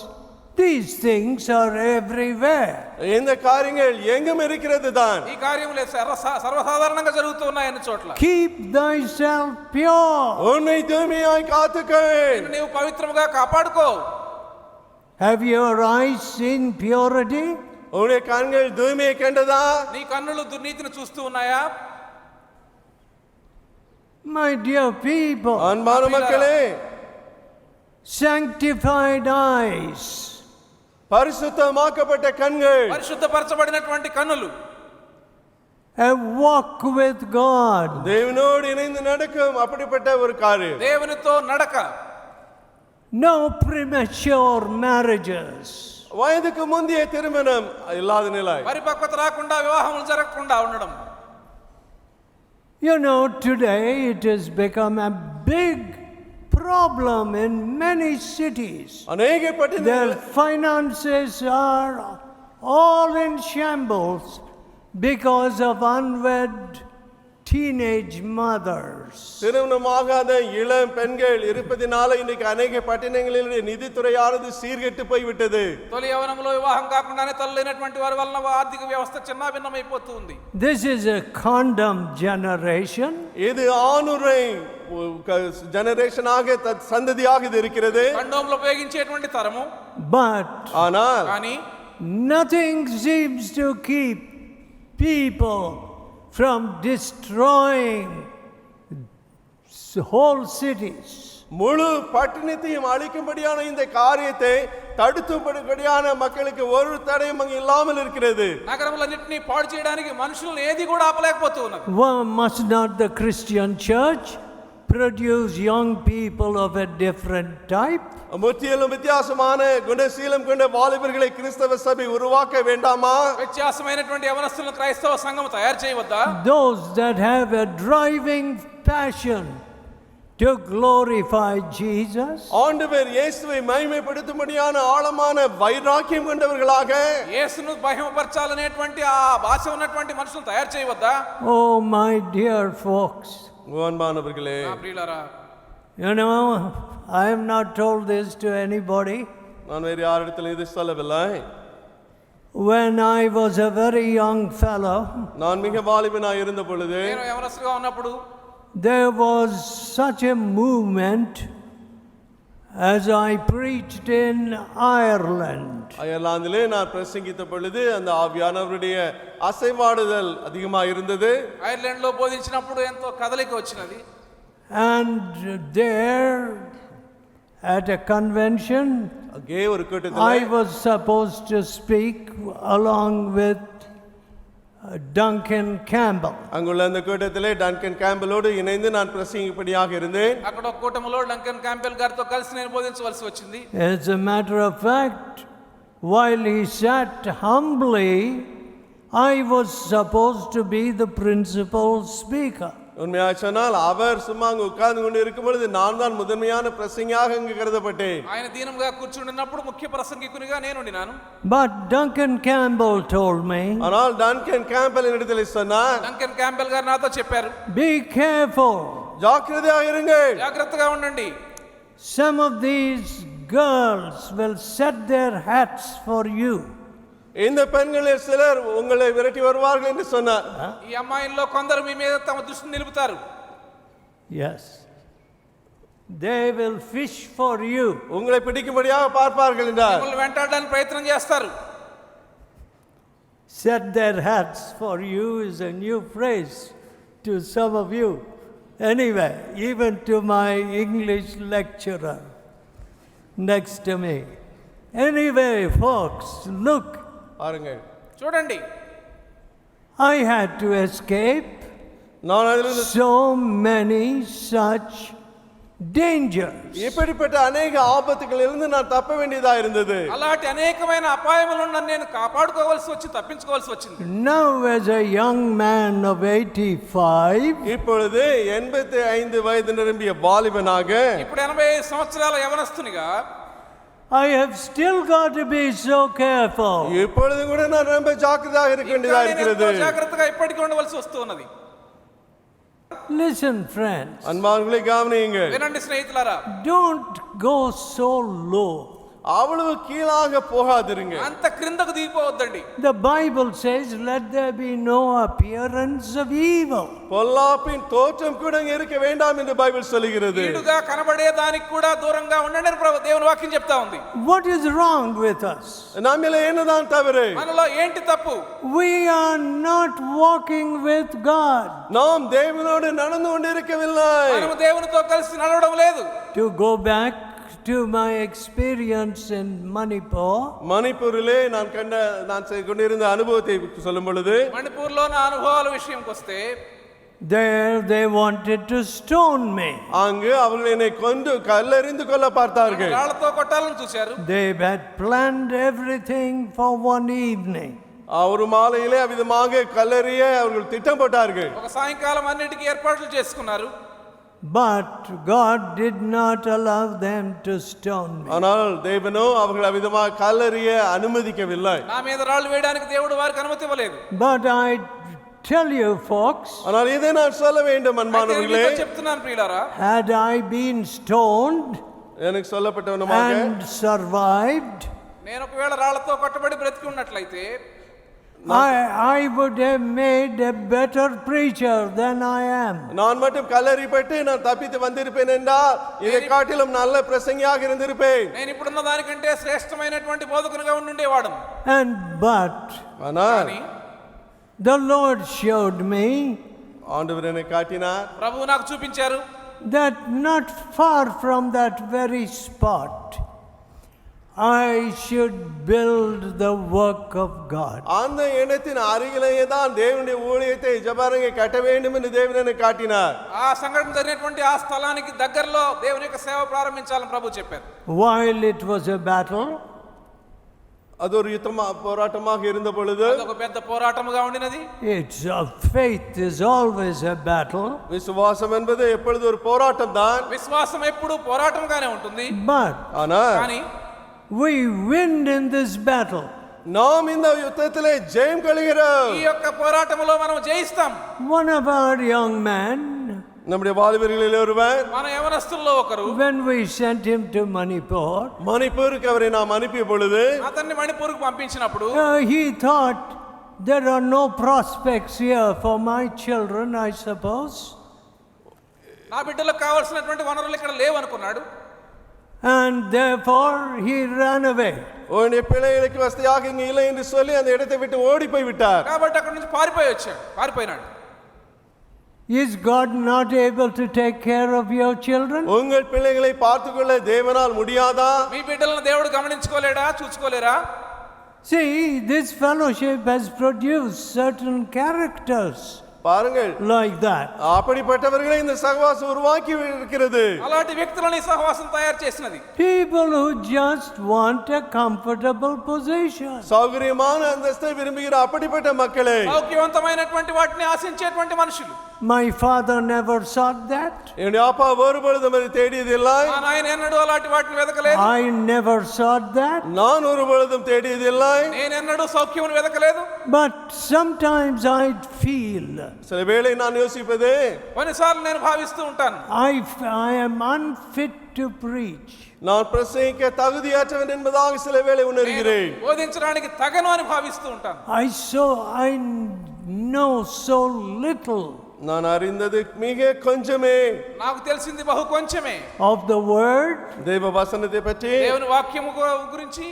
these things are everywhere. இந்த காரியங்கள் எங்கும் இருக்கிறது தான். ఈ కార్యములు సర్వసాధారణంగా జరుగుతూ ఉన్నాయి అన్ని చోట్ల. Keep thyself pure. உன்னை தூய்மையாய் காத்துக்கொள். నీవు పవిత్రముగా కాపాడుకో. Have your eyes seen purity? உன்னுடைய கண்கள் தூய்மையை கண்டதா? నీ కన్నులు దుర్నీతిని చూస్తూ ఉన్నాయా? My dear people, அன்பான மக்களே, sanctified eyes, பரிசுத்தமாக்கப்பட்ட கண்கள், పరిశుద్ధపరచబడినటువంటి కన్నులు, a walk with God, தேவனோடு இணைந்து நடக்கும் அப்படிப்பட்ட ஒரு காரியம். దేవునితో నడక, no premature marriages. வயதுக்கு முந்தைய திருமணம் இல்லாத நிலை. పరిపక్వత రాకుండా వివాహములు జరగకుండా ఉండడం. You know, today it has become a big problem in many cities. அநேக Their பட்டணங்கள் finances are all in shambles because of unwed teenage mothers. திருமணமாகாத இளம் பெண்கள் இருப்பதினால இன்னைக்கு அநேக பட்டணங்களில் நிதித்துறையானது சீர்கெட்டு போய்விட்டது. తొలి యవనంలో వివాహం కాకుండానే తల్లినటువంటి వారి వలన ఆర్థిక వ్యవస్థ చిన్నాభిన్నమైపోతూ ఉంది. This is a condom generation. இது ஆணுரை ஜெனரேஷனாக சந்ததியாக இது இருக்கிறது. కండోంలో ఉపయోగించేటువంటి తరము. But ஆனால் కానీ nothing seems to keep people from destroying whole cities. முழு பட்டணத்தையும் அழிக்கும்படியான இந்த காரியத்தை தடுத்துபடியான மக்களுக்கு ஒரு தடையும் அங்கு இல்லாமல் இருக்கிறது. నగరములన్నిటిని పాడు చేయడానికి మనుషులను ఏది కూడా ఆపలేకపోతూ ఉన్నారు. Must not the Christian church produce young people of a different type? முற்றிலும் வித்தியாசமான குணசீலம் கொண்ட வாலிபர்களை கிறிஸ்தவ சபை உருவாக்க வேண்டாமா? వ్యత్యాసమైనటువంటి యవనస్తులను క్రైస్తవ సంఘం తయారు చేయవద్దా? Those that have a driving passion to glorify Jesus, ஆண்டவர் இயேசுவை மகிமைப்படுத்தும்படியான ஆழமான வைராக்கியம் கொண்டவர்களாக యేసును మహిమపరచాలనేటువంటి ఆ భాష ఉన్నటువంటి మనుషులను తయారు చేయవద్దా? oh my dear folks, அன்பானவர்களே, నా ప్రియులారా, you know, I have not told this to anybody. நான் வேறு யாரிடத்தில் இது சொல்லவில்லை. When I was a very young fellow, நான் மிக வாலிபனாய் இருந்த பொழுது నేను యవనస్తుగా ఉన్నప్పుడు there was such a movement as I preached in Ireland. அயர்லாந்திலே நான் பிரசங்கித்த பொழுது அந்த ஆவியானவருடைய அசைவாடுதல் அதிகமாக இருந்தது. ఐర్లాండ్ లో బోధించినప్పుడు ఎంతో కదలిక వచ్చినది. And there at a convention, அங்கே ஒரு I கூட்டத்தில் was supposed to speak along with Duncan Campbell. அங்குள்ள அந்த கூட்டத்திலே டன்கன் கேம்பலோடு இணைந்து நான் பிரசங்கிப்படியாக இருந்தேன். అక్కడ ఒక కూటమిలో డంకన్ క్యాంపెల్ గారితో కలిసి నేను బోధించవలసి వచ్చింది. As a matter of fact, while he sat humbly, I was supposed to be the principal speaker. உண்மையாக சொன்னால் அவர் சும்மா அங்கு உட்கார்ந்து கொண்டு இருக்கும் பொழுது நான் தான் முதன்மையான பிரசங்கியாக அங்கு கருதப்பட்டேன். ఆయన దీనంగా కూర్చుండినప్పుడు ముఖ్య ప్రసంగికునిగా నేను ఉండినాను. But Duncan Campbell told me, ஆனால் டன்கன் கேம்பல் இடத்தில் சொன்னார், డంకన్ క్యాంపెల్ గారు నాతో చెప్పారు, be careful. ஜாக்கிரதையாக இருங்கள். జాగ్రత్తగా ఉండండి. Some of these girls will set their hats for you. இந்த பெண்களில் சிலர் உங்களை விரட்டி வருவார்கள் என்று சொன்னார். ఈ అమ్మాయిల్లో కొందరు మీ మీద తమ దృష్టిని నిలుపుతారు. Yes. They will fish for you. உங்களை பிடிக்கும்படியாக பார்ப்பார்கள் என்றார். మిమ్మల్ని వెంటాడడానికి ప్రయత్నం చేస్తారు. Set their hats for you is a new phrase to some of you. Anyway, even to my English lecturer next to me. Anyway, folks, look, பாருங்கள், చూడండి, I had to escape நான் அதிலிருந்து so many such dangers. இப்படிப்பட்ட அநேக ஆபத்துகளிலிருந்து நான் தப்ப வேண்டியதா இருந்தது. అలాంటి అనేకమైన అపాయముల నుండి నేను కాపాడుకోవాల్సి వచ్చి తప్పించుకోవాల్సి వచ్చింది. Now as a young man of 85, இப்பொழுது 85 வயது நிரம்பிய வாலிபனாக ఇప్పుడు 85 సంవత్సరాల యవనస్తునిగా I have still got to be so careful. இப்பொழுது கூட நான் ரொம்ப ஜாக்கிரதையாக இருக்க வேண்டியதா నేను இருக்கிறது. ఎంతో జాగ్రత్తగా ఇప్పటికీ ఉండవలసి వస్తున్నది. Listen, friends, அன்பானவர்களே கவனியுங்கள். వినండి స్నేహితులారా, don't go so low. அவ்வளவு கீழாக போகாதிருங்க. అంత క్రిందకు దిగిపోవద్దండి. The Bible says, let there be no appearance of evil. பொல்லாப்பின் தோற்றம் கூட இங்க இருக்க வேண்டாம் என்று பைபிள் சொல்கிறது. కీడుగా కనబడే దానికి కూడా దూరంగా ఉండండి అని దేవుని వాక్యం చెప్తా ఉంది. What is wrong with us? நம்மில என்னதான் தவறு? మనలో ఏంటి తప్పు? We are not walking with God. நாம் தேவனோடு நடந்து கொண்டிருக்கவில்லை. మనము దేవునితో కలిసి నడవడం లేదు. To go back to my experience in Manipur, மணிப்பூரிலே நான் கொண்டிருந்த அனுபவத்தை சொல்லும் பொழுது మణిపూర్లో నా అనుభవాల విషయంకి వస్తే there they wanted to stone me. அங்கு அவர்கள் என்னை கொண்டு கல்லெறிந்து கொள்ள பார்த்தார்கள். రాళ్లతో కొట్టాలని చూశారు. They had planned everything for one evening. ஒரு மாலையிலே அவ்விதமாக கல்லெறிய அவர்கள் திட்டம் போட்டார்கள். ఒక సాయంకాలం అన్నిటికీ ఏర్పాట్లు చేసుకున్నారు. But God did not allow them to stone me. ஆனால் தேவனோ அவர்கள் அவ்விதமாக கல்லெறிய அனுமதிக்கவில்லை. నా మీద రాళ్ళు వేయడానికి దేవుడు వారికి అనుమతి ఇవ్వలేదు. But I tell you folks, ஆனால் இதை நான் சொல்ல வேண்டும் அன்பானவர்களே, అయితే చెప్తున్నాను ప్రియులారా, had I been stoned எனக்கு சொல்லப்பட்டவனமாக and survived, నేను ఒకవేళ రాళ్లతో కొట్టబడి బ్రతికి ఉన్నట్లయితే I would have made a better preacher than I am. நான் மட்டும் கல்லெறிப்பட்டு நான் தப்பித்து வந்திருப்பேன் என்றால் இதை காட்டிலும் நல்ல பிரசங்கியாக இருந்திருப்பேன். నేను ఇప్పుడున్న దానికంటే శ్రేష్టమైనటువంటి బోధకునిగా ఉండుండేవాడు. And but ஆனால் the Lord showed me ஆண்டவர் என்னை காட்டினார், ప్రభువు నాకు చూపించారు, that not far from that very spot I should build the work of God. அந்த இடத்தின் அருகிலேயே தான் தேவனுடைய ஊழியத்தை ஜெபரங்கை கட்ட வேண்டும் என்று தேவன் என்னை காட்டினார். ఆ సంఘటన జరిగినటువంటి ఆ స్థలానికి దగ్గరలో దేవుని యొక్క సేవ ప్రారంభించాలని ప్రభువు చెప్పారు. While it was a battle, அது ஒரு போராட்டமாக இருந்த பொழுது అదొక పెద్ద పోరాటముగా ఉండినది. Faith is always a battle. விசுவாசம் என்பது எப்பொழுது ஒரு போராட்டம் தான். విశ్వాసం ఎప్పుడు పోరాటంగానే ఉంటుంది. ஆனா కానీ we win in this battle. நாம் இந்த யுத்தத்திலே ஜெயம் கொள்கிறோம். ఈ యొక్క పోరాటములో మనం జయిస్తాం. One of our young men, நம்முடைய வாலிபர்களில் ஒருவர், మన యవనస్తుల్లో ఒకరు, when we sent him to Manipur, மணிப்பூருக்கு அவரை நாம் அனுப்பிய பொழுது అతన్ని మణిపూర్కు పంపించినప్పుడు he thought there are no prospects here for my children, I suppose. నా బిడ్డలకు కావాల్సినటువంటి వనరులు ఇక్కడ లేవనుకున్నాడు. And therefore he ran away. உன்னுடைய பிள்ளைகளுக்கு வசதியாக இங்க இல்லை என்று சொல்லி அந்த இடத்தை விட்டு ஓடி போய் விட்டார். కాబట్టి అక్కడి నుంచి పారిపోయినాడు. Is God not able to take care of your children? உங்கள் பிள்ளைகளை பார்த்துக்கொள்ள தேவனால் முடியாதா? మీ బిడ్డలను దేవుడు గమనించుకోలేడా, చూసుకోలేరా? See, this fellowship has produced certain characters பாருங்கள், like that. அப்படிப்பட்டவர்களை இந்த சகவாசம் உருவாக்கி இருக்கிறது. అలాంటి వ్యక్తులని ఈ సహవాసం తయారు చేసినది. People who just want a comfortable position. சௌகரியமான அந்தஸ்தை விரும்புகிற அப்படிப்பட்ட மக்களே, సౌఖ్యవంతమైనటువంటి వాటిని ఆశించేటువంటి మనుషులు. My father never sought that. என்னுடைய அப்பா ஒருபொழுதும் அதை தேடியதில்லை. మా నాయన ఎన్నడూ అలాంటి వాటిని వెతకలేదు. I never sought that. நான் ஒருபொழுதும் தேடியதில்லை. నేను ఎన్నడూ సౌఖ్యమును వెతకలేదు. But sometimes I feel, சில வேளை நான் யோசிப்பது, కొన్నిసార్లు నేను భావిస్తూ ఉంటాను, I am unfit to preach. நான் பிரசங்கிக்க தகுதியற்றவன் என்பதாக சில வேளை உணர்கிறேன். బోధించడానికి తగను అని భావిస్తూ ఉంటాను. I know so little நான் அறிந்தது மிக கொஞ்சமே. నాకు తెలిసింది బహు కొంచెమే of the word, தேவ வசனத்தை பற்றி. దేవుని వాక్యము గురించి.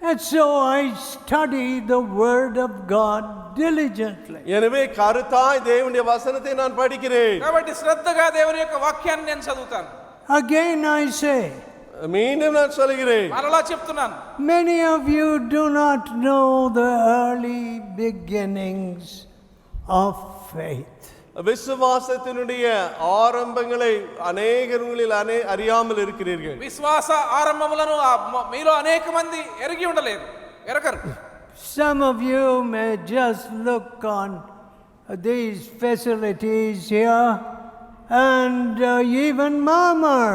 and so I study the word of God diligently. எனவே கருத்தாய் தேவனுடைய வசனத்தை நான் படிக்கிறேன். కాబట్టి శ్రద్ధగా దేవుని యొక్క వాక్యాన్ని నేను చదువుతాను. Again I say, மீண்டும் நான் சொல்கிறேன், మరలా చెప్తున్నాను, many of you do not know the early beginnings of faith. விசுவாசத்தினுடைய ஆரம்பங்களை அநேகங்களில் அறியாமல் இருக்கிறீர்கள். విశ్వాస ఆరంభములను మీలో అనేక మంది ఎరగరు. Some of you may just look on these facilities here and even murmur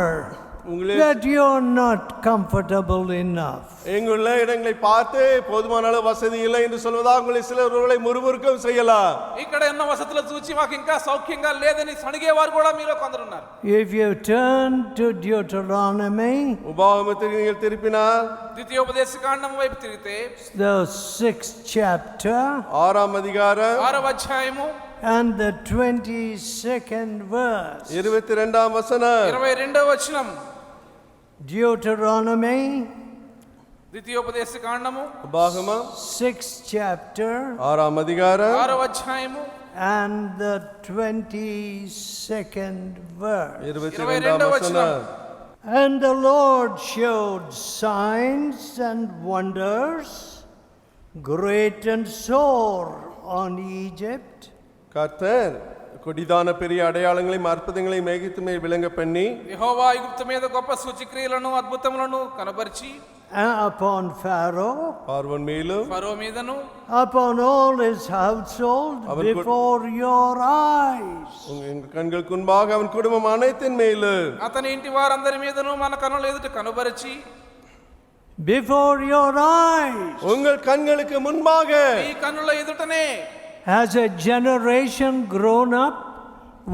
that you're not comfortable enough. எங்குள்ள இடங்களை பார்த்து போதுமான அளவு வசதி இல்லை என்று சொல்வதாக உங்களை சிலர்களை முறுமுறுக்கம் செய்யலாம். ఇక్కడ ఉన్న వసతులు చూచి మాకు ఇంకా సౌఖ్యంగా లేదని సణిగేవారు కూడా మీలో కొందరు ఉన్నారు. If you turn to Deuteronomy, உபாகமத்துக்கு நீங்கள் திருப்பினால், ద్వితీయోపదేశకాండము వైపు తిరిగితే, the 6th chapter 6ஆம் அதிகாரம் 6వ అధ్యాయము and the 22nd verse. 22ஆம் வசனம். 22వ వచనం. Deuteronomy, ద్వితీయోపదేశకాండము உபாகமம் 6th chapter 6ஆம் அதிகாரம் 6వ అధ్యాయము and the 22nd verse. 22ஆம் வசனம். And the Lord showed signs and wonders, great and sore, on Egypt. கர்த்தர் கொடிதான பெரிய அடையாளங்களையும் அற்புதங்களையும் எகிப்து மேல் விளங்க பண்ணி, యెహోవా ఐగుప్తు మీద గొప్ప సూచక్రియలను అద్భుతములను కనబరిచి, upon Pharaoh, பார்வோன் மேலும் ఫరో మీదను, upon all his household, before your eyes. உங்கள் கண்களுக்கு முன்பாக அவன் குடும்பம் அனைத்தின் மேலும், అతని ఇంటి వారందరి మీదను మన కన్నుల ఎదుట కనబరిచి, before your eyes. உங்கள் கண்களுக்கு முன்பாக. ఈ కన్నుల ఎదుటనే Has a generation grown up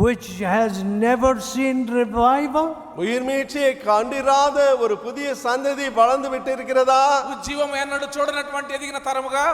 which has never seen revival? உயிர்மீட்சியை கண்டிராத ஒரு புதிய சந்ததி வளர்ந்து விட்டு இருக்கிறதா? ఉజ్జీవం ఎన్నడూ చూడనటువంటి ఎదిగిన తరముగా.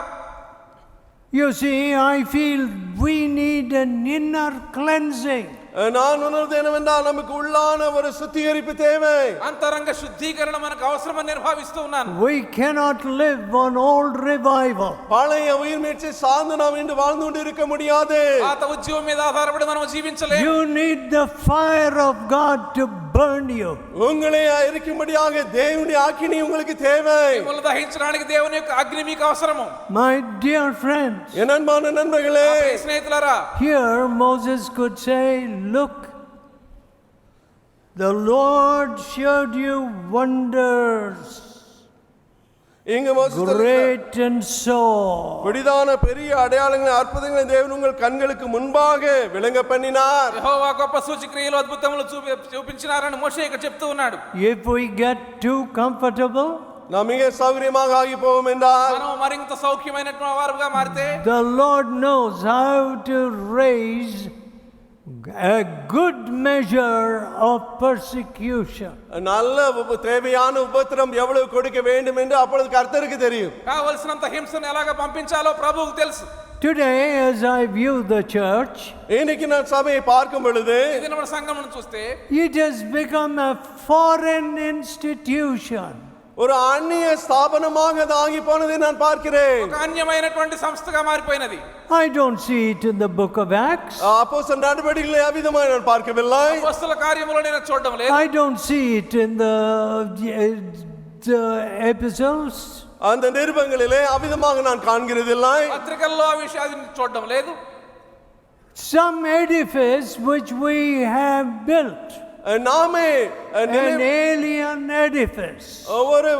You see, I feel we need an inner cleansing. நான் உணர்வது என்னவென்றால் நமக்கு உள்ளான ஒரு சுத்திகரிப்பு தேவை. అంతరంగ శుద్ధీకరణ మనకు అవసరమని నేను భావిస్తూ ఉన్నాను. We cannot live on old revival. பழைய உயிர்மீட்சி சார்ந்து நாம் இன்று வாழ்ந்து கொண்டு இருக்க முடியாது. పాత ఉజ్జీవం మీద ఆధారపడి మనం జీవించలేము. You need the fire of God to burn you. உங்களை எரிக்கும்படியாக தேவனுடைய அக்கினி உங்களுக்கு தேவை. మిమ్మల్ని దహించడానికి దేవుని యొక్క అగ్ని మీకు అవసరము. My dear friends, என் அன்பான நண்பர்களே, స్నేహితులారా, here Moses could say, look, the Lord showed you wonders. இங்கு மோசேஸ் சொல்லுகிறார், great and sore. பெரிதான பெரிய அடையாளங்களை அற்புதங்களை தேவன் உங்கள் கண்களுக்கு முன்பாக விளங்க பண்ணினார். యెహోవా గొప్ప సూచక్రియలు అద్భుతములు చూపించినారని మోషే ఇక్కడ చెప్తూ ఉన్నాడు. If we get too comfortable, நாம் மிக சௌகரியமாக ஆகி போவோம் என்றால், మనం మరింత సౌఖ్యమైనటువంటి వారుగా మారితే the Lord knows how to raise a good measure of persecution. நல்ல தேவையான உபத்திரம் எவ்வளவு கொடுக்க வேண்டும் என்று அப்பொழுது கர்த்தருக்கு தெரியும். కావలసినంత హింసను ఎలాగ పంపించాలో ప్రభువుకు తెలుసు. Today, as I view the church, இன்னைக்கு நான் சபையை பார்க்கும் பொழுது ఇది మన సంఘమును చూస్తే it has become a foreign institution. ஒரு அந்நிய ஸ்தாபனமாக அது ஆகி போனதை நான் பார்க்கிறேன். ఒక అన్యమైనటువంటి సంస్థగా మారిపోయినది. I don't see it in the book of Acts. அப்போஸ்தலர் நடவடிக்கைகளை அவ்விதமாய் நான் பார்க்கவில்லை. అపొస్తల కార్యములో నేను చూడడం లేదు. I don't see it in the epistles. அந்த நிருபங்களிலே அவ்விதமாக நான் காண்கிறதில்லை. పత్రికల్లో ఆ విషయాన్ని చూడడం లేదు. Some edifice which we have built, நாமே an alien edifice, ஒரு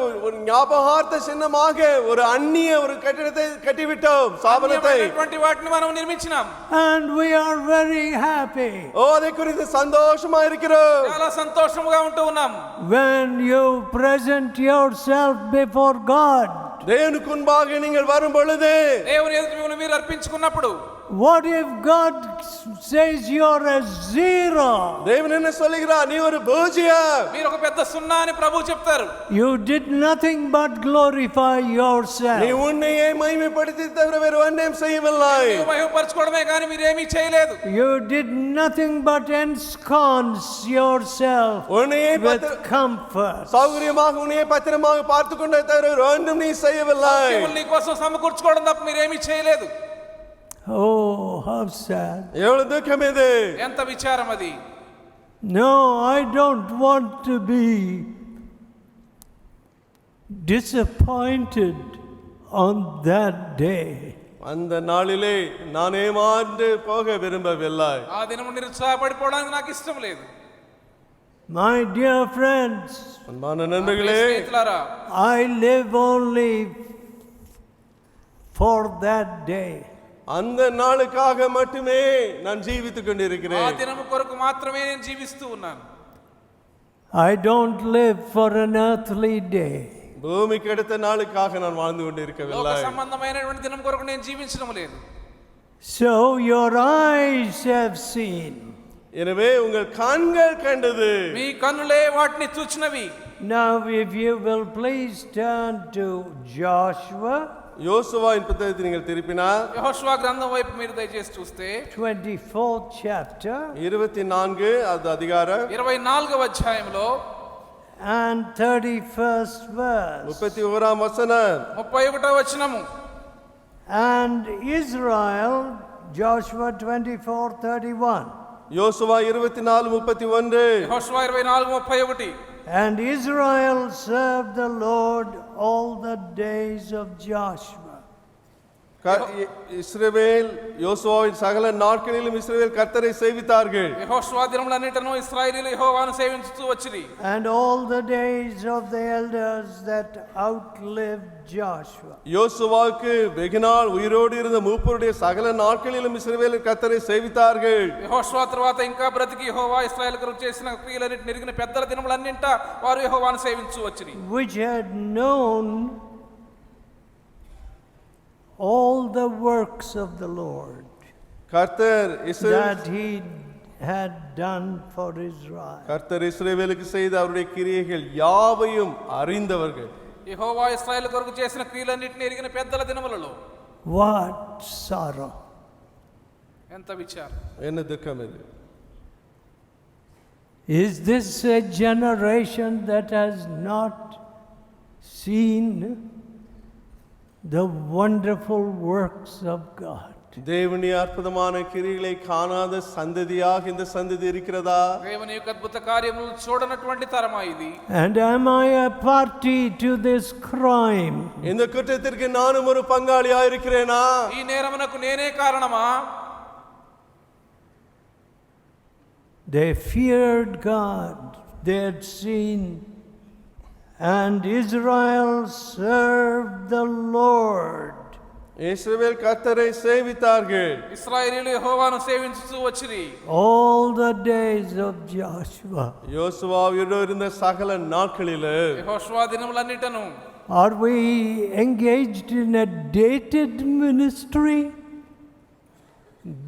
ஞாபகார்த்த சின்னமாக ஒரு அந்நிய ஒரு கட்டிடத்தை கட்டிவிட்டோம், ஸ்தாபனத்தை. అన్యమైనటువంటి వాటిని మనం నిర్మించినాం. and we are very happy அதை குறித்து சந்தோஷமா இருக்கிறோம். చాలా సంతోషముగా ఉంటూ ఉన్నాం. when you present yourself before God. தேவனுக்கு முன்பாக நீங்கள் வரும் பொழுது, దేవుని ఎదుట మిమ్మల్ని మీరు అర్పించుకున్నప్పుడు, What if God says you're a zero? தேவன் என்ன சொல்லுகிறார்? நீ ஒரு பூஜ்யம். మీరు ఒక పెద్ద సున్నా అని ప్రభువు చెప్తారు. You did nothing but glorify yourself. நீ உன்னையே மகிமைப்படுத்தி தவிர வேறு ஒன்றையும் செய்யவில்லை. మీరు మహిమపరచుకోవడమే కానీ మీరు ఏమీ చేయలేదు. You did nothing but ensconce yourself உன்னையே with comfort. சௌகரியமாக உன்னையே பத்திரமாக பார்த்துக் கொண்டே தவிர வேறு ஒன்றும் நீ செய்யவில்லை. దేవుడు నీ కోసం సమకూర్చుకోవడం తప్ప మీరు ఏమీ చేయలేదు. Oh, how sad. எவ்வளவு துக்கம் இது. ఎంత విచారం అది. No, I don't want to be disappointed on that day. அந்த நாளிலே நான் ஏமாந்து போக விரும்பவில்லை. ఆ దినము నిరుత్సాహపడిపోవడానికి నాకు ఇష్టం లేదు. My dear friends, அன்பான நண்பர்களே, స్నేహితులారా, I live only for that day. அந்த நாளுக்காக மட்டுமே நான் ஜீவித்துக் ఆ கொண்டிருக்கிறேன். దినము కొరకు మాత్రమే నేను జీవిస్తూ ఉన్నాను. I don't live for an earthly day. பூமிக்கு அடுத்த நாளுக்காக நான் வாழ்ந்து లోక கொண்டிருக்கவில்லை. సంబంధమైనటువంటి దినం కొరకు నేను జీవించడం లేదు. So your eyes have seen. எனவே உங்கள் கண்கள் கண்டது. మీ కన్నులే వాటిని చూచినవి. Now if you will please turn to Joshua யோசுவாவின் புத்தகத்தை நீங்கள் திருப்பினால் యెహోషువ గ్రంథం వైపు మీరు దయచేసి చూస్తే 24th chapter 24 அது அதிகாரம் 24వ అధ్యాయంలో and 31st verse. 31ஆம் வசனம். 31వ వచనము. And Israel, Joshua 24:31. யோசுவா 24:31. యెహోషువ 24:31. And Israel served the Lord all the days of Joshua. இஸ்ரவேல் யோசுவாவின் சகல நாட்களிலும் இஸ்ரவேல் கர்த்தரை சேவித்தார்கள். యెహోషువ దినములన్నిటను ఇశ్రాయేలీయులు యెహోవాను సేవించుతూ వచ్చిరి. And all the days of the elders that outlived Joshua. யோசுவாவுக்கு வெகுநாள் உயிரோடு இருந்த மூப்பருடைய சகல நாட்களிலும் இஸ்ரவேல் கர்த்தரை சேவித்தார்கள். యెహోషువ తర్వాత ఇంకా బ్రతికి యెహోవా ఇశ్రాయేలు కొరకు చేసిన క్రియలన్నిటిని ఎరిగిన పెద్దల దినములన్నింట వారు యెహోవాను సేవించు వచ్చిరి. Which had known all the works of the Lord கர்த்தர் that he had done for Israel. கர்த்தர் இஸ்ரவேலுக்கு செய்த அவருடைய கிரியைகள் யாவையும் அறிந்தவர்கள். యెహోవా ఇశ్రాయేలు కొరకు చేసిన క్రియలన్నిటిని ఎరిగిన పెద్దల దినములలో What sorrow! ఎంత విచారం. என்ன துக்கம் இது. Is this a generation that has not seen the wonderful works of God? தேவனுடைய அற்புதமான கிரியைகளை காணாத சந்ததியாக இந்த சந்ததி இருக்கிறதா? దేవుని యొక్క అద్భుత కార్యములను చూడనటువంటి తరమా ఇది. And am I a party to this crime? இந்த குற்றத்திற்கு நானும் ஒரு பங்காளியா இருக்கிறேனா? ఈ నేరమునకు నేనే కారణమా? They feared God. They had seen And Israel served the Lord. இஸ்ரவேல் கர்த்தரை சேவித்தார்கள். ఇశ్రాయేలీయులు యెహోవాను సేవించుచూ వచ్చిరి. All the days of Joshua. யோசுவாவோடு இருந்த சகல நாட்களிலே యెహోషువ దినములన్నిటను Are we engaged in a dated ministry?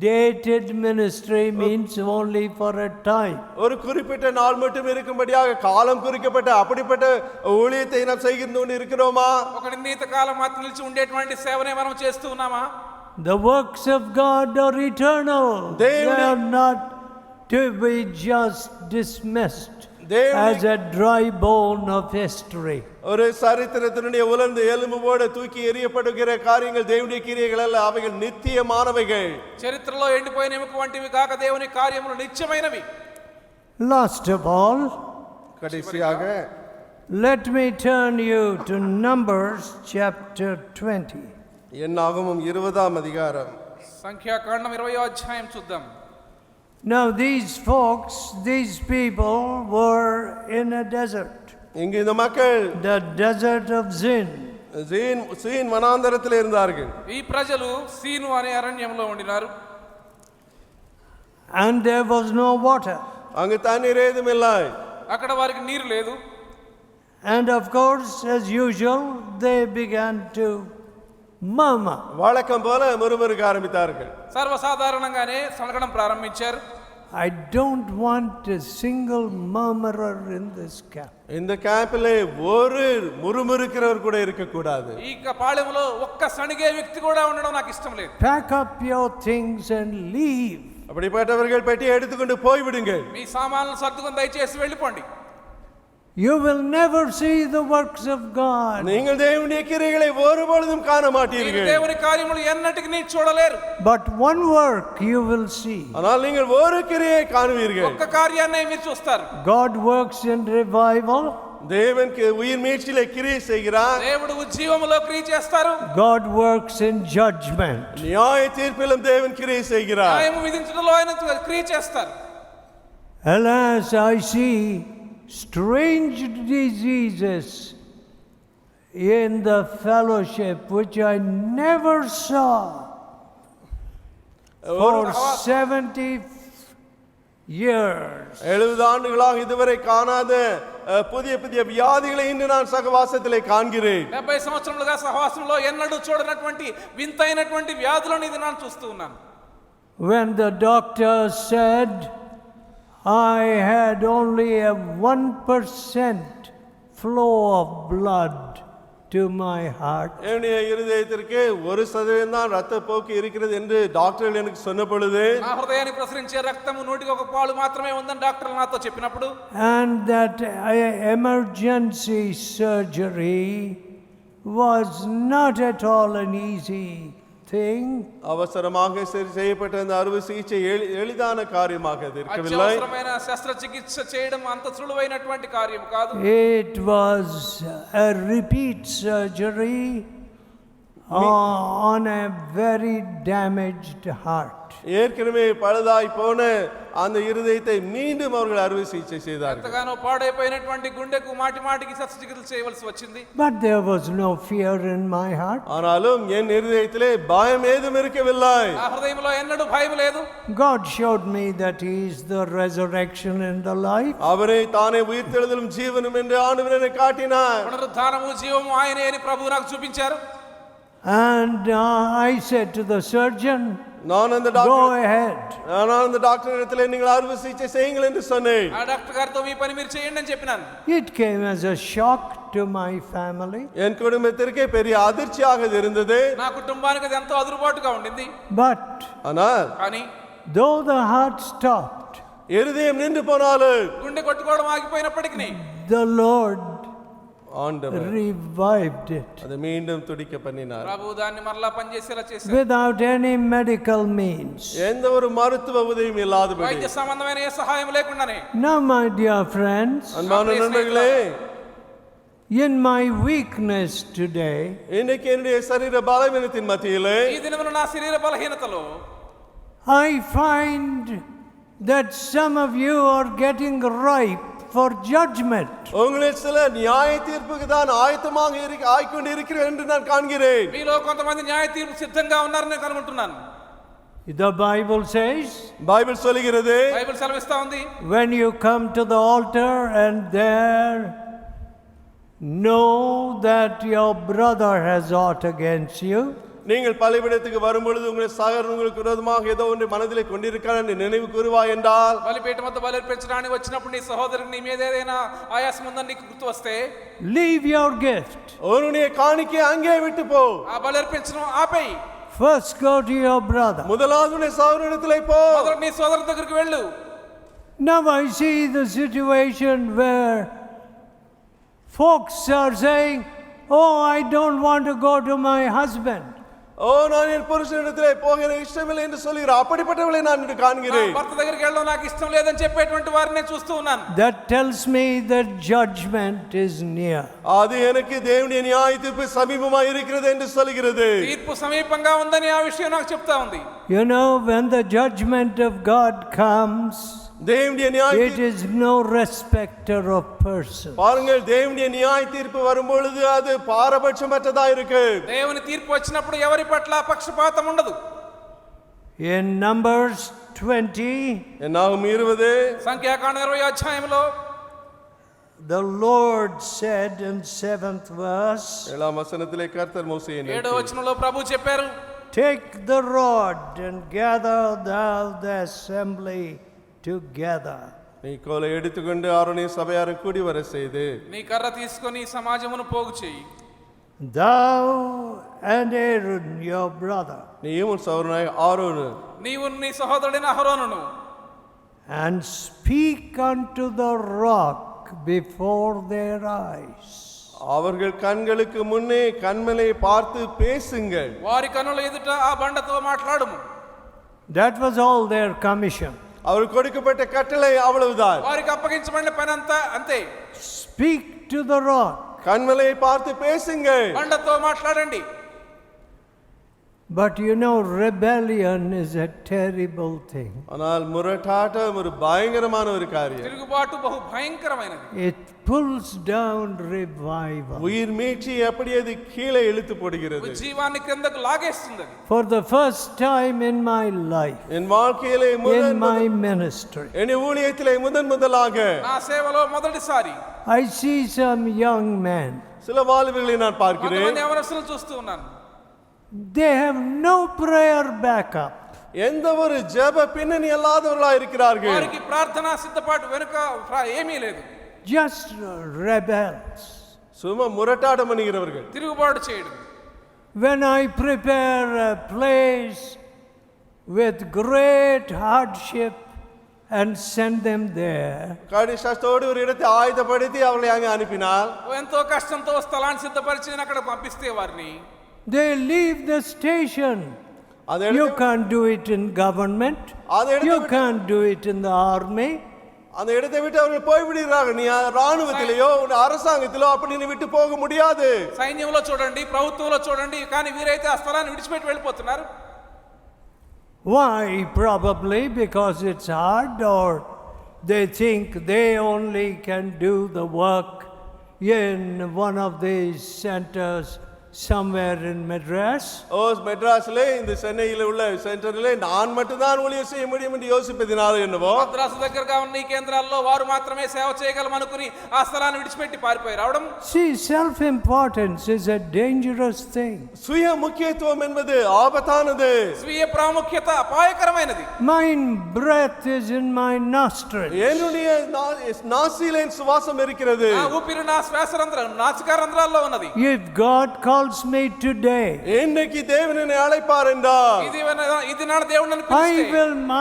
Dated ministry means only for a time. ஒரு குறிப்பிட்ட நாள் மட்டும் இருக்கும்படியாக காலம் குறிக்கப்பட்ட அப்படிப்பட்ட ஊழியத்தை நாம் செய்கின்றோம் இருக்கிறோமா? ఒక నిర్ణీత కాలం మాత్రం నిలిచి ఉండేటువంటి సేవనే మనం చేస్తూ ఉన్నామా? The works of God are eternal. They are not to be just dismissed as a dry bone of history. ஒரு சரித்திரத்தினுடைய உலர்ந்த எலும்போடு தூக்கி எறியப்படுகிற காரியங்கள் தேவனுடைய கிரியைகள் அல்ல, அவைகள் நித்தியமானவைகள். చరిత్రలో ఎండిపోయిన ఎముక వంటివి కాక దేవుని కార్యములు నిత్యమైనవి. Last of all, கடைசியாக let me turn you to Numbers chapter 20. என்னாகமம் 20ஆம் அதிகாரம். సంఖ్యాకాండం 20వ అధ్యాయం చూద్దాం. Now these folks, these people were in a desert. இங்கு இந்த மக்கள் The desert of Zin. Zin வனாந்தரத்தில் இருந்தார்கள். ఈ ప్రజలు సీను అనే అరణ్యంలో ఉండినారు. And there was no water. அங்கு தண்ணீர் ஏதும் இல்லை. అక్కడ వారికి నీరు లేదు. And of course, as usual, they began to murmur. வழக்கம் போல முறுமுறுக்க ஆரம்பித்தார்கள். సర్వసాధారణంగానే సనగడం ప్రారంభించారు. I don't want a single murmurer in this camp. இந்த கேம்பிலே ஒரு முறுமுறுக்கிறவர் கூட இருக்க கூடாது. ఈ పాళెములో ఒక్క సణిగే వ్యక్తి కూడా ఉండడం నాకు ఇష్టం లేదు. Pack up your things and leave. அப்படிப்பட்டவர்கள் பெட்டியை எடுத்துக்கொண்டு போய் விடுங்கள். మీ సామాన్లు సర్దుకొని దయచేసి వెళ్ళిపోండి. You will never see the works of God. நீங்கள் தேவனுடைய கிரியைகளை ஒருபொழுதும் காண மாட்டீர்கள். దేవుని కార్యములు ఎన్నటికి నీ చూడలేరు. But one work you will see. ஆனால் நீங்கள் ஒரு கிரியை காணுவீர்கள். ఒక్క కార్యాన్ని మీరు చూస్తారు. God works in revival. தேவன் உயிர் மீட்சியிலே கிரியை செய்கிறார். దేవుడు ఉజ్జీవములో క్రియ చేస్తారు. God works in judgment. நியாய தீர்ப்பிலும் தேவன் கிரியை செய்கிறார். న్యాయము విధించడంలో ఆయన క్రియ చేస్తారు. Alas, I see strange diseases in the fellowship which I never saw for 70 years. 70 ஆண்டுகளாக இதுவரை காணாத புதிய புதிய வியாதிகளை இன்று நான் சகவாசத்திலே காண்கிறேன். 70 సంవత్సరములుగా సహవాసంలో ఎన్నడూ చూడనటువంటి వింతైనటువంటి వ్యాధులను ఇది నేను చూస్తూ ఉన్నాను. When the doctor said I had only a 1% flow of blood to my heart. என்னுடைய இருதயத்திற்கு 1% தான் இரத்த போக்கு இருக்கிறது என்று டாக்டர்கள் எனக்கு சொன்ன பொழுது, నా హృదయానికి ప్రసరించే రక్తము నూటికి ఒక పాలు మాత్రమే ఉందని డాక్టర్లు నాతో చెప్పినప్పుడు, And that emergency surgery was not at all an easy thing. அவசரமாக செய்யப்பட்ட அந்த அறுவை சிகிச்சை எளிதான காரியமாக இருக்கவில்லை. అత్యవసరమైన శస్త్రచికిత్స చేయడం అంత సులువైనటువంటి కార్యం కాదు. It was a repeat surgery on a very damaged heart. ஏற்கனவே பழுதாய் போன அந்த இருதயத்தை மீண்டும் அவர்கள் அறுவை சிகிச்சை செய்தார்கள். ఎంతగానో పాడైపోయినటువంటి గుండెకు మాటి మాటికి శస్త్రచికిత్స చేయవలసి వచ్చింది. But there was no fear in my heart. ஆனாலும் என் இருதயத்திலே பயம் ஏதும் இருக்கவில்லை. నా హృదయంలో ఎన్నడూ భయం లేదు. God showed me that He is the resurrection and the life. அவரே தானே உயிர்த்தெழுதலும் ஜீவனும் என்று ஆண்டவர் எனக்கு காட்டினார். పునరుద్ధానము జీవము ఆయనే అని ప్రభువు నాకు చూపించారు. And I said to the surgeon, நான் அந்த go டாக்டர் ahead. நான் அந்த டாக்டர் இடத்திலே நீங்கள் அறுவை சிகிச்சை செய்யுங்கள் என்று சொன்னேன். ఆ డాక్టర్ గారితో మీ పని మీరు చేయండి అని చెప్పినాను. It came as a shock to my family. என் குடும்பத்திற்கே பெரிய அதிர்ச்சியாக இது இருந்தது. నా కుటుంబానికి అది ఎంతో అదురుబాటుగా ఉండింది. But ஆனால் కానీ though the heart stopped, இருதயம் நின்று போனாலும் గుండె కొట్టుకోవడం ఆగిపోయినప్పటికీ the Lord ஆண்டவர் revived it அதை மீண்டும் துடிக்க பண்ணினார். ప్రభువు దాన్ని మరలా పనిచేసేలా చేశారు. without any medical means. எந்த ஒரு மருத்துவ உதவியும் இல்லாதபடி. వైద్య సంబంధమైన ఏ సహాయం లేకుండానే. Now, my dear friends, அன்பான நண்பர்களே, in my weakness today, இன்னைக்கு என்னுடைய சரீர பலவீனத்தின் மத்தியிலே ఈ దినమున నా శరీర బలహీనతలో I find that some of you are getting ripe for judgment. உங்களில் சில நியாய தீர்ப்புக்கு தான் ஆயத்தமாக ஆய்க்கொண்டு இருக்கிறேன் என்று நான் காண்கிறேன். మీలో కొంతమంది న్యాయ తీర్పు సిద్ధంగా ఉన్నారని నేను కనుగొంటున్నాను. The Bible says, பைபிள் சொல்கிறது, బైబిల్ సెలవిస్తా ఉంది, when you come to the altar and there know that your brother has aught against you, நீங்கள் பலிபீடத்துக்கு வரும்பொழுது உங்கள் சகோதரன் உங்களுக்கு விரோதமாக ஏதோ ஒன்று மனதிலே கொண்டிருக்கிறார் என்று நினைவு கூறுவாய் என்றால், బలిపీఠం వద్ద బలిర్పించడానికి వచ్చినప్పుడు నీ సహోదరునికి నీ మీద ఏదైనా ఆయాసం ఉందని నీకు గుర్తు వస్తే, leave your gift. உன்னுடைய காணிக்கை அங்கே விட்டு போ. ఆ బలిర్పించడం ఆపేయి. First go to your brother. முதலாவது உன்னுடைய சகோதரனிடத்திலே போ. మొదట నీ సోదరుని దగ్గరికి వెళ్ళు. Now I see the situation where folks are saying, oh, I don't want to go to my husband. ஓ, நான் என் புருஷனிடத்திலே போக இஷ்டமில்லை என்று சொல்கிறார். அப்படிப்பட்டவளை நான் இன்று காண்கிறேன். భర్త దగ్గరికి వెళ్ళడం నాకు ఇష్టం లేదని చెప్పేటువంటి వారిని నేను చూస్తూ ఉన్నాను. That tells me that judgment is near. அது எனக்கு தேவனுடைய நியாய தீர்ப்பு சமீபமாக இருக்கிறது என்று சொல்கிறது. తీర్పు సమీపంగా ఉందని ఆ విషయం నాకు చెప్తా ఉంది. You know, when the judgment of God comes, தேவனுடைய நியாய it is no respecter of persons. பாருங்கள், தேவனுடைய நியாய தீர்ப்பு வரும்பொழுது அது பாரபட்சமற்றதா இருக்கு. దేవుని తీర్పు వచ్చినప్పుడు ఎవరి పట్ల పక్షపాతం ఉండదు. In Numbers 20, என்னாகும் 20 సంఖ్యాకాండం 20 అధ్యాయంలో the Lord said in 7th verse, 7ஆம் வசனத்திலே கர்த்தர் மோசேயை 7వ వచనంలో ప్రభు చెప్పారు, take the rod and gather thou the assembly together. நீ கோலை எடுத்துக்கொண்டு ஆரோனை சபையாரை கூடி வர செய்து, నీ కర్ర తీసుకొని సమాజమును పోగు చేయి. Thou and Aaron your brother, நீயும் உன் சகோதரனாய ஆரோனு, నీవు నీ సహోదరుడైన అహరోనును, and speak unto the rock before their eyes. அவர்கள் கண்களுக்கு முன்னே கண்மலை பார்த்து பேசுங்கள். వారి కన్నుల ఎదుట ఆ బండతో మాట్లాడుము. That was all their commission. அவருக்கு கொடுக்கப்பட்ட கட்டளை அவ்வளவுதான். వారికి అప్పగించబడిన పని అంతా అంతే. Speak to the rock. கண்மலையை பார்த்து பேசுங்கள். బండతో మాట్లాడండి. But you know, rebellion is a terrible thing. ஆனால் முரட்டாட்டம் ஒரு பயங்கரமான ஒரு காரியம். తిరుగుబాటు బహు భయంకరమైనది. It pulls down revival. உயிர் மீட்சி எப்படி அது கீழே இழுத்து போடுகிறது. జీవాన్ని కిందకు లాగేస్తుంది. For the first time in my life, என் வாழ்க்கையிலே in my ministry, என் ஊழியத்திலே முதலாக నా సేవలో మొదటిసారి I see some young men. சில வாலிபர்களை நான் பார்க்கிறேன். కొంతమంది యవనస్తులను చూస్తూ ఉన్నాను. They have no prayer backup. எந்த ஒரு ஜெப பின்னணி இல்லாதவர்களாக இருக்கிறார்கள். వారికి ప్రార్థనా సిద్ధపాటు వెనుక ఏమీ లేదు. Just rebels. சும்மா முரட்டாட்டம் பண்ணுகிறவர்கள். తిరుగుబాటు చేయడం. When I prepare a place with great hardship and send them there, கடிஷத்தோடு ஒரு இடத்தை ஆயத்தப்படுத்தி அவர்களை அங்கே அனுப்பினால், ఎంతో కష్టంతో స్థలాన్ని సిద్ధపరిచి అక్కడ పంపిస్తే వారిని they leave the station. You can't do it in government. You can't do it in the army. அந்த இடத்தை விட்டு அவர்கள் போய் விடுகிறார்கள். நீ ராணுவத்திலேயோ அரசாங்கத்திலோ அப்படி நீ விட்டு போக முடியாது. సైన్యంలో చూడండి, ప్రభుత్వంలో చూడండి, కానీ వీరైతే ఆ స్థలాన్ని విడిచిపెట్టి వెళ్ళిపోతున్నారు. Why? Probably because it's hard, or they think they only can do the work in one of these centers somewhere in Madras. மெட்ராஸிலே இந்த சென்னையில் உள்ள சென்டரிலே நான் மட்டும் தான் ஊழியம் செய்ய முடியும் என்று யோசிப்பதினால என்னவோ, మద్రాసు దగ్గరగా ఉన్న ఈ కేంద్రాల్లో వారు మాత్రమే సేవ చేయగలం అనుకుని ఆ స్థలాన్ని విడిచిపెట్టి పారిపోయి రావడం. See, self-importance is a dangerous thing. சுய முக்கியத்துவம் என்பது ஆபத்தானது. స్వీయ ప్రాముఖ్యత అపాయకరమైనది. My breath is in my nostrils. என்னுடைய நாசியிலே சுவாசம் இருக்கிறது. ఆ ఊపిరి నా శ్వాసరంధ్రం నాసికా రంధ్రాల్లో ఉన్నది. If God calls me today, இன்னைக்கு தேவன் என்னை அழைப்பார் என்றால், ఇది నా దేవుడు నన్ను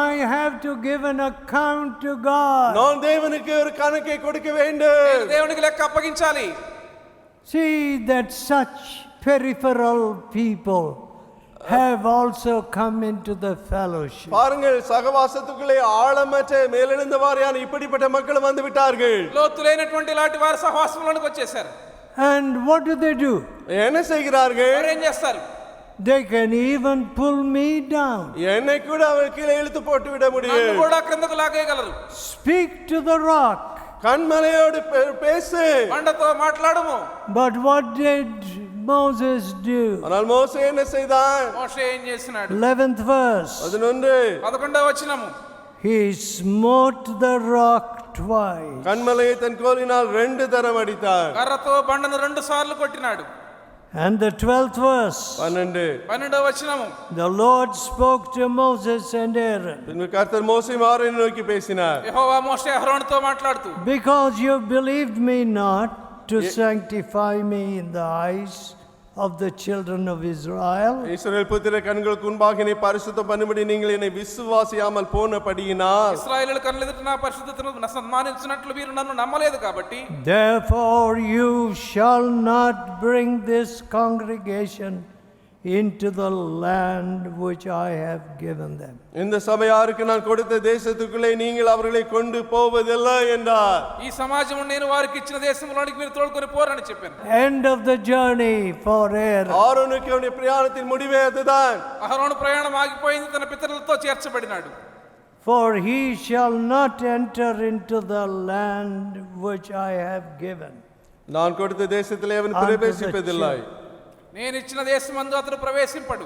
I have to give an account to God. நான் தேவனுக்கு ஒரு கணக்கை கொடுக்க வேண்டும். దేవునికి లెక్క అప్పగించాలి. See that such peripheral people have also come into the fellowship. பாருங்கள், சகவாசத்துக்குள்ளே ஆழமற்ற மேலெழுந்த வாரியான இப்படிப்பட்ட மக்கள் வந்து விட்டார்கள். లోతు లేనటువంటి ఇలాంటి వారు సహవాసంలోనికి వచ్చేసారు. And what do? என்ன செய்கிறார்கள்? వారు ఏం చేస్తారు? They can even pull me down. என்னை கூட அவர் கீழே இழுத்து போட்டு விட முடியும். నన్ను కూడా క్రిందకు లాగేయగలరు. Speak to the rock. கண்மலையோடு பேசு. బండతో మాట్లాడుము. But what did Moses do? ஆனால் மோசே என்ன செய்தான்? మోషే ఏం చేసినాడు? 11th verse. 11 11వ వచనము. He smote the rock twice. கண்மலையை தன் கோலினால் 2 தரம் அடித்தார். కర్రతో బండను 2 సార్లు కొట్టినాడు. And the 12th verse. 12వ వచనము. The Lord spoke to Moses and Aaron. பின்பு கர்த்தர் மோசேயும் ஆரோனை நோக்கி பேசினார். యెహోవా మోషే అహరోనుతో మాట్లాడుతూ, Because you believed me not to sanctify me in the eyes of the children of Israel, இஸ்ரவேல் புத்திர கண்களுக்கு முன்பாக என்னை பரிசுத்தம் பண்ணும்படி நீங்கள் என்னை விசுவாசியாமல் போனபடியினால் ఇశ్రాయేలు కన్నులెదుట నా పరిశుద్ధతను సన్మానించినట్లు మీరు నన్ను నమ్మలేదు కాబట్టి therefore you shall not bring this congregation into the land which I have given them. இந்த சபையாருக்கு நான் கொடுத்த தேசத்துக்குள்ளே நீங்கள் அவர்களை கொண்டு போவதில்லை என்றார். ఈ సమాజం నేను వారికి ఇచ్చిన దేశంలోనికి మీరు తోడుకొని పోరని చెప్పాను. End of the journey for Aaron. ஆரோனுக்கு அவனுடைய பிரயாணத்தின் முடிவே அதுதான். అహరోను ప్రయాణం ఆగిపోయింది, తన పితరులతో చేర్చబడినాడు. For he shall not enter into the land which I have given. நான் கொடுத்த தேசத்திலே அவன் பிரவேசிப்பதில்லை. నేను ఇచ్చిన దేశమందు అతడు ప్రవేశింపడు.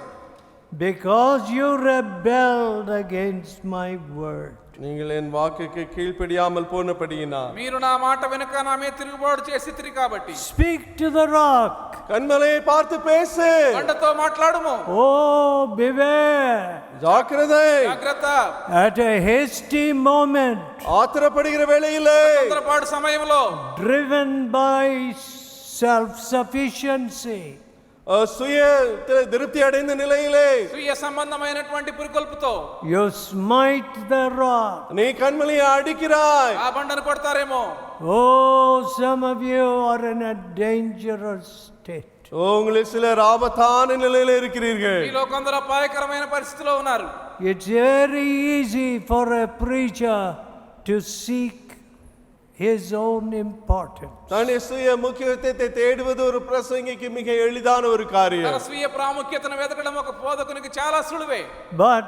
Because you rebelled against my word. நீங்கள் என் வாக்குக்கு கீழ்ப்படியாமல் போனபடியினால். మీరు నా మాట వెనుక నా మీద తిరుగుబాటు చేసితిరి కాబట్టి. Speak to the rock. கண்மலையை பார்த்து பேசு. బండతో మాట్లాడుము. Oh, beware. ஜாக்கிரதை. జాగ్రత్త. At a hasty moment, ஆத்திரப்படுகிற வேளையிலே, తొందరపాటు సమయంలో, driven by self-sufficiency, சுய திருப்தி அடைந்த நிலையிலே, స్వీయ సంబంధమైనటువంటి పురికొల్పుతో you smite the rock. நீ கண்மலையை அடிக்கிறாய். ఆ బండను కొడతారేమో. Oh, some of you are in a dangerous state. உங்களில் சிலர் ஆபத்தான நிலையில இருக்கிறீர்கள். మీలో కొందరు అపాయకరమైన పరిస్థితిలో ఉన్నారు. It's very easy for a preacher to seek his own importance. தன்னுடைய சுய முக்கியத்துவத்தை தேடுவது ஒரு பிரசங்கிக்கு மிக எளிதான ஒரு తన காரியம். స్వీయ ప్రాముఖ్యతను వెతకడం ఒక బోధకునికి చాలా సులువే. But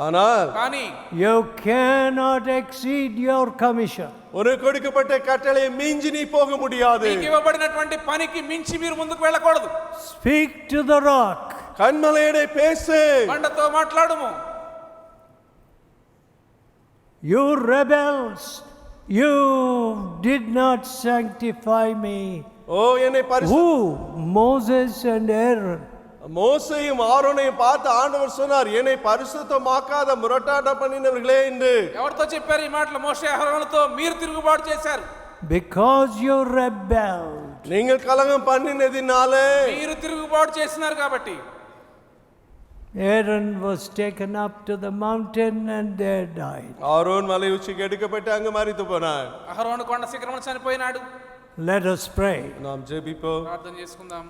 ஆனால் కానీ you cannot exceed your commission. உனக்கு கொடுக்கப்பட்ட கட்டளை மிஞ்சி நீ போக முடியாது. మీకు ఇవ్వబడినటువంటి పనికి మించి మీరు ముందుకు వెళ్ళకూడదు. Speak to the rock. கண்மலையிலே பேசு. బండతో మాట్లాడుము. You rebels, you did not sanctify me. ஓ என்னை Who? Moses and Aaron. மோசேயும் ஆரோனையும் பார்த்து ஆண்டவர் சொன்னார், என்னை பரிசுத்தமாக்காத முரட்டாட்டம் பண்ணினவர்களே என்று. ఎవరితో చెప్పారు ఈ మాటలు? మోషే అహరోనుతో. మీరు తిరుగుబాటు చేశారు. Because you rebelled. நீங்கள் கலகம் பண்ணினதினாலே మీరు తిరుగుబాటు చేసినారు కాబట్టి. Aaron was taken up to the mountain and there died. Aaron மலை உச்சிக்கு எடுக்கப்பட்டு அங்கு மரித்து போனார். అహరోను కొండ శిఖరమున చనిపోయినాడు. Let us pray. நாம் ஜெபிப்போம். ప్రార్థన చేసుకుందాం.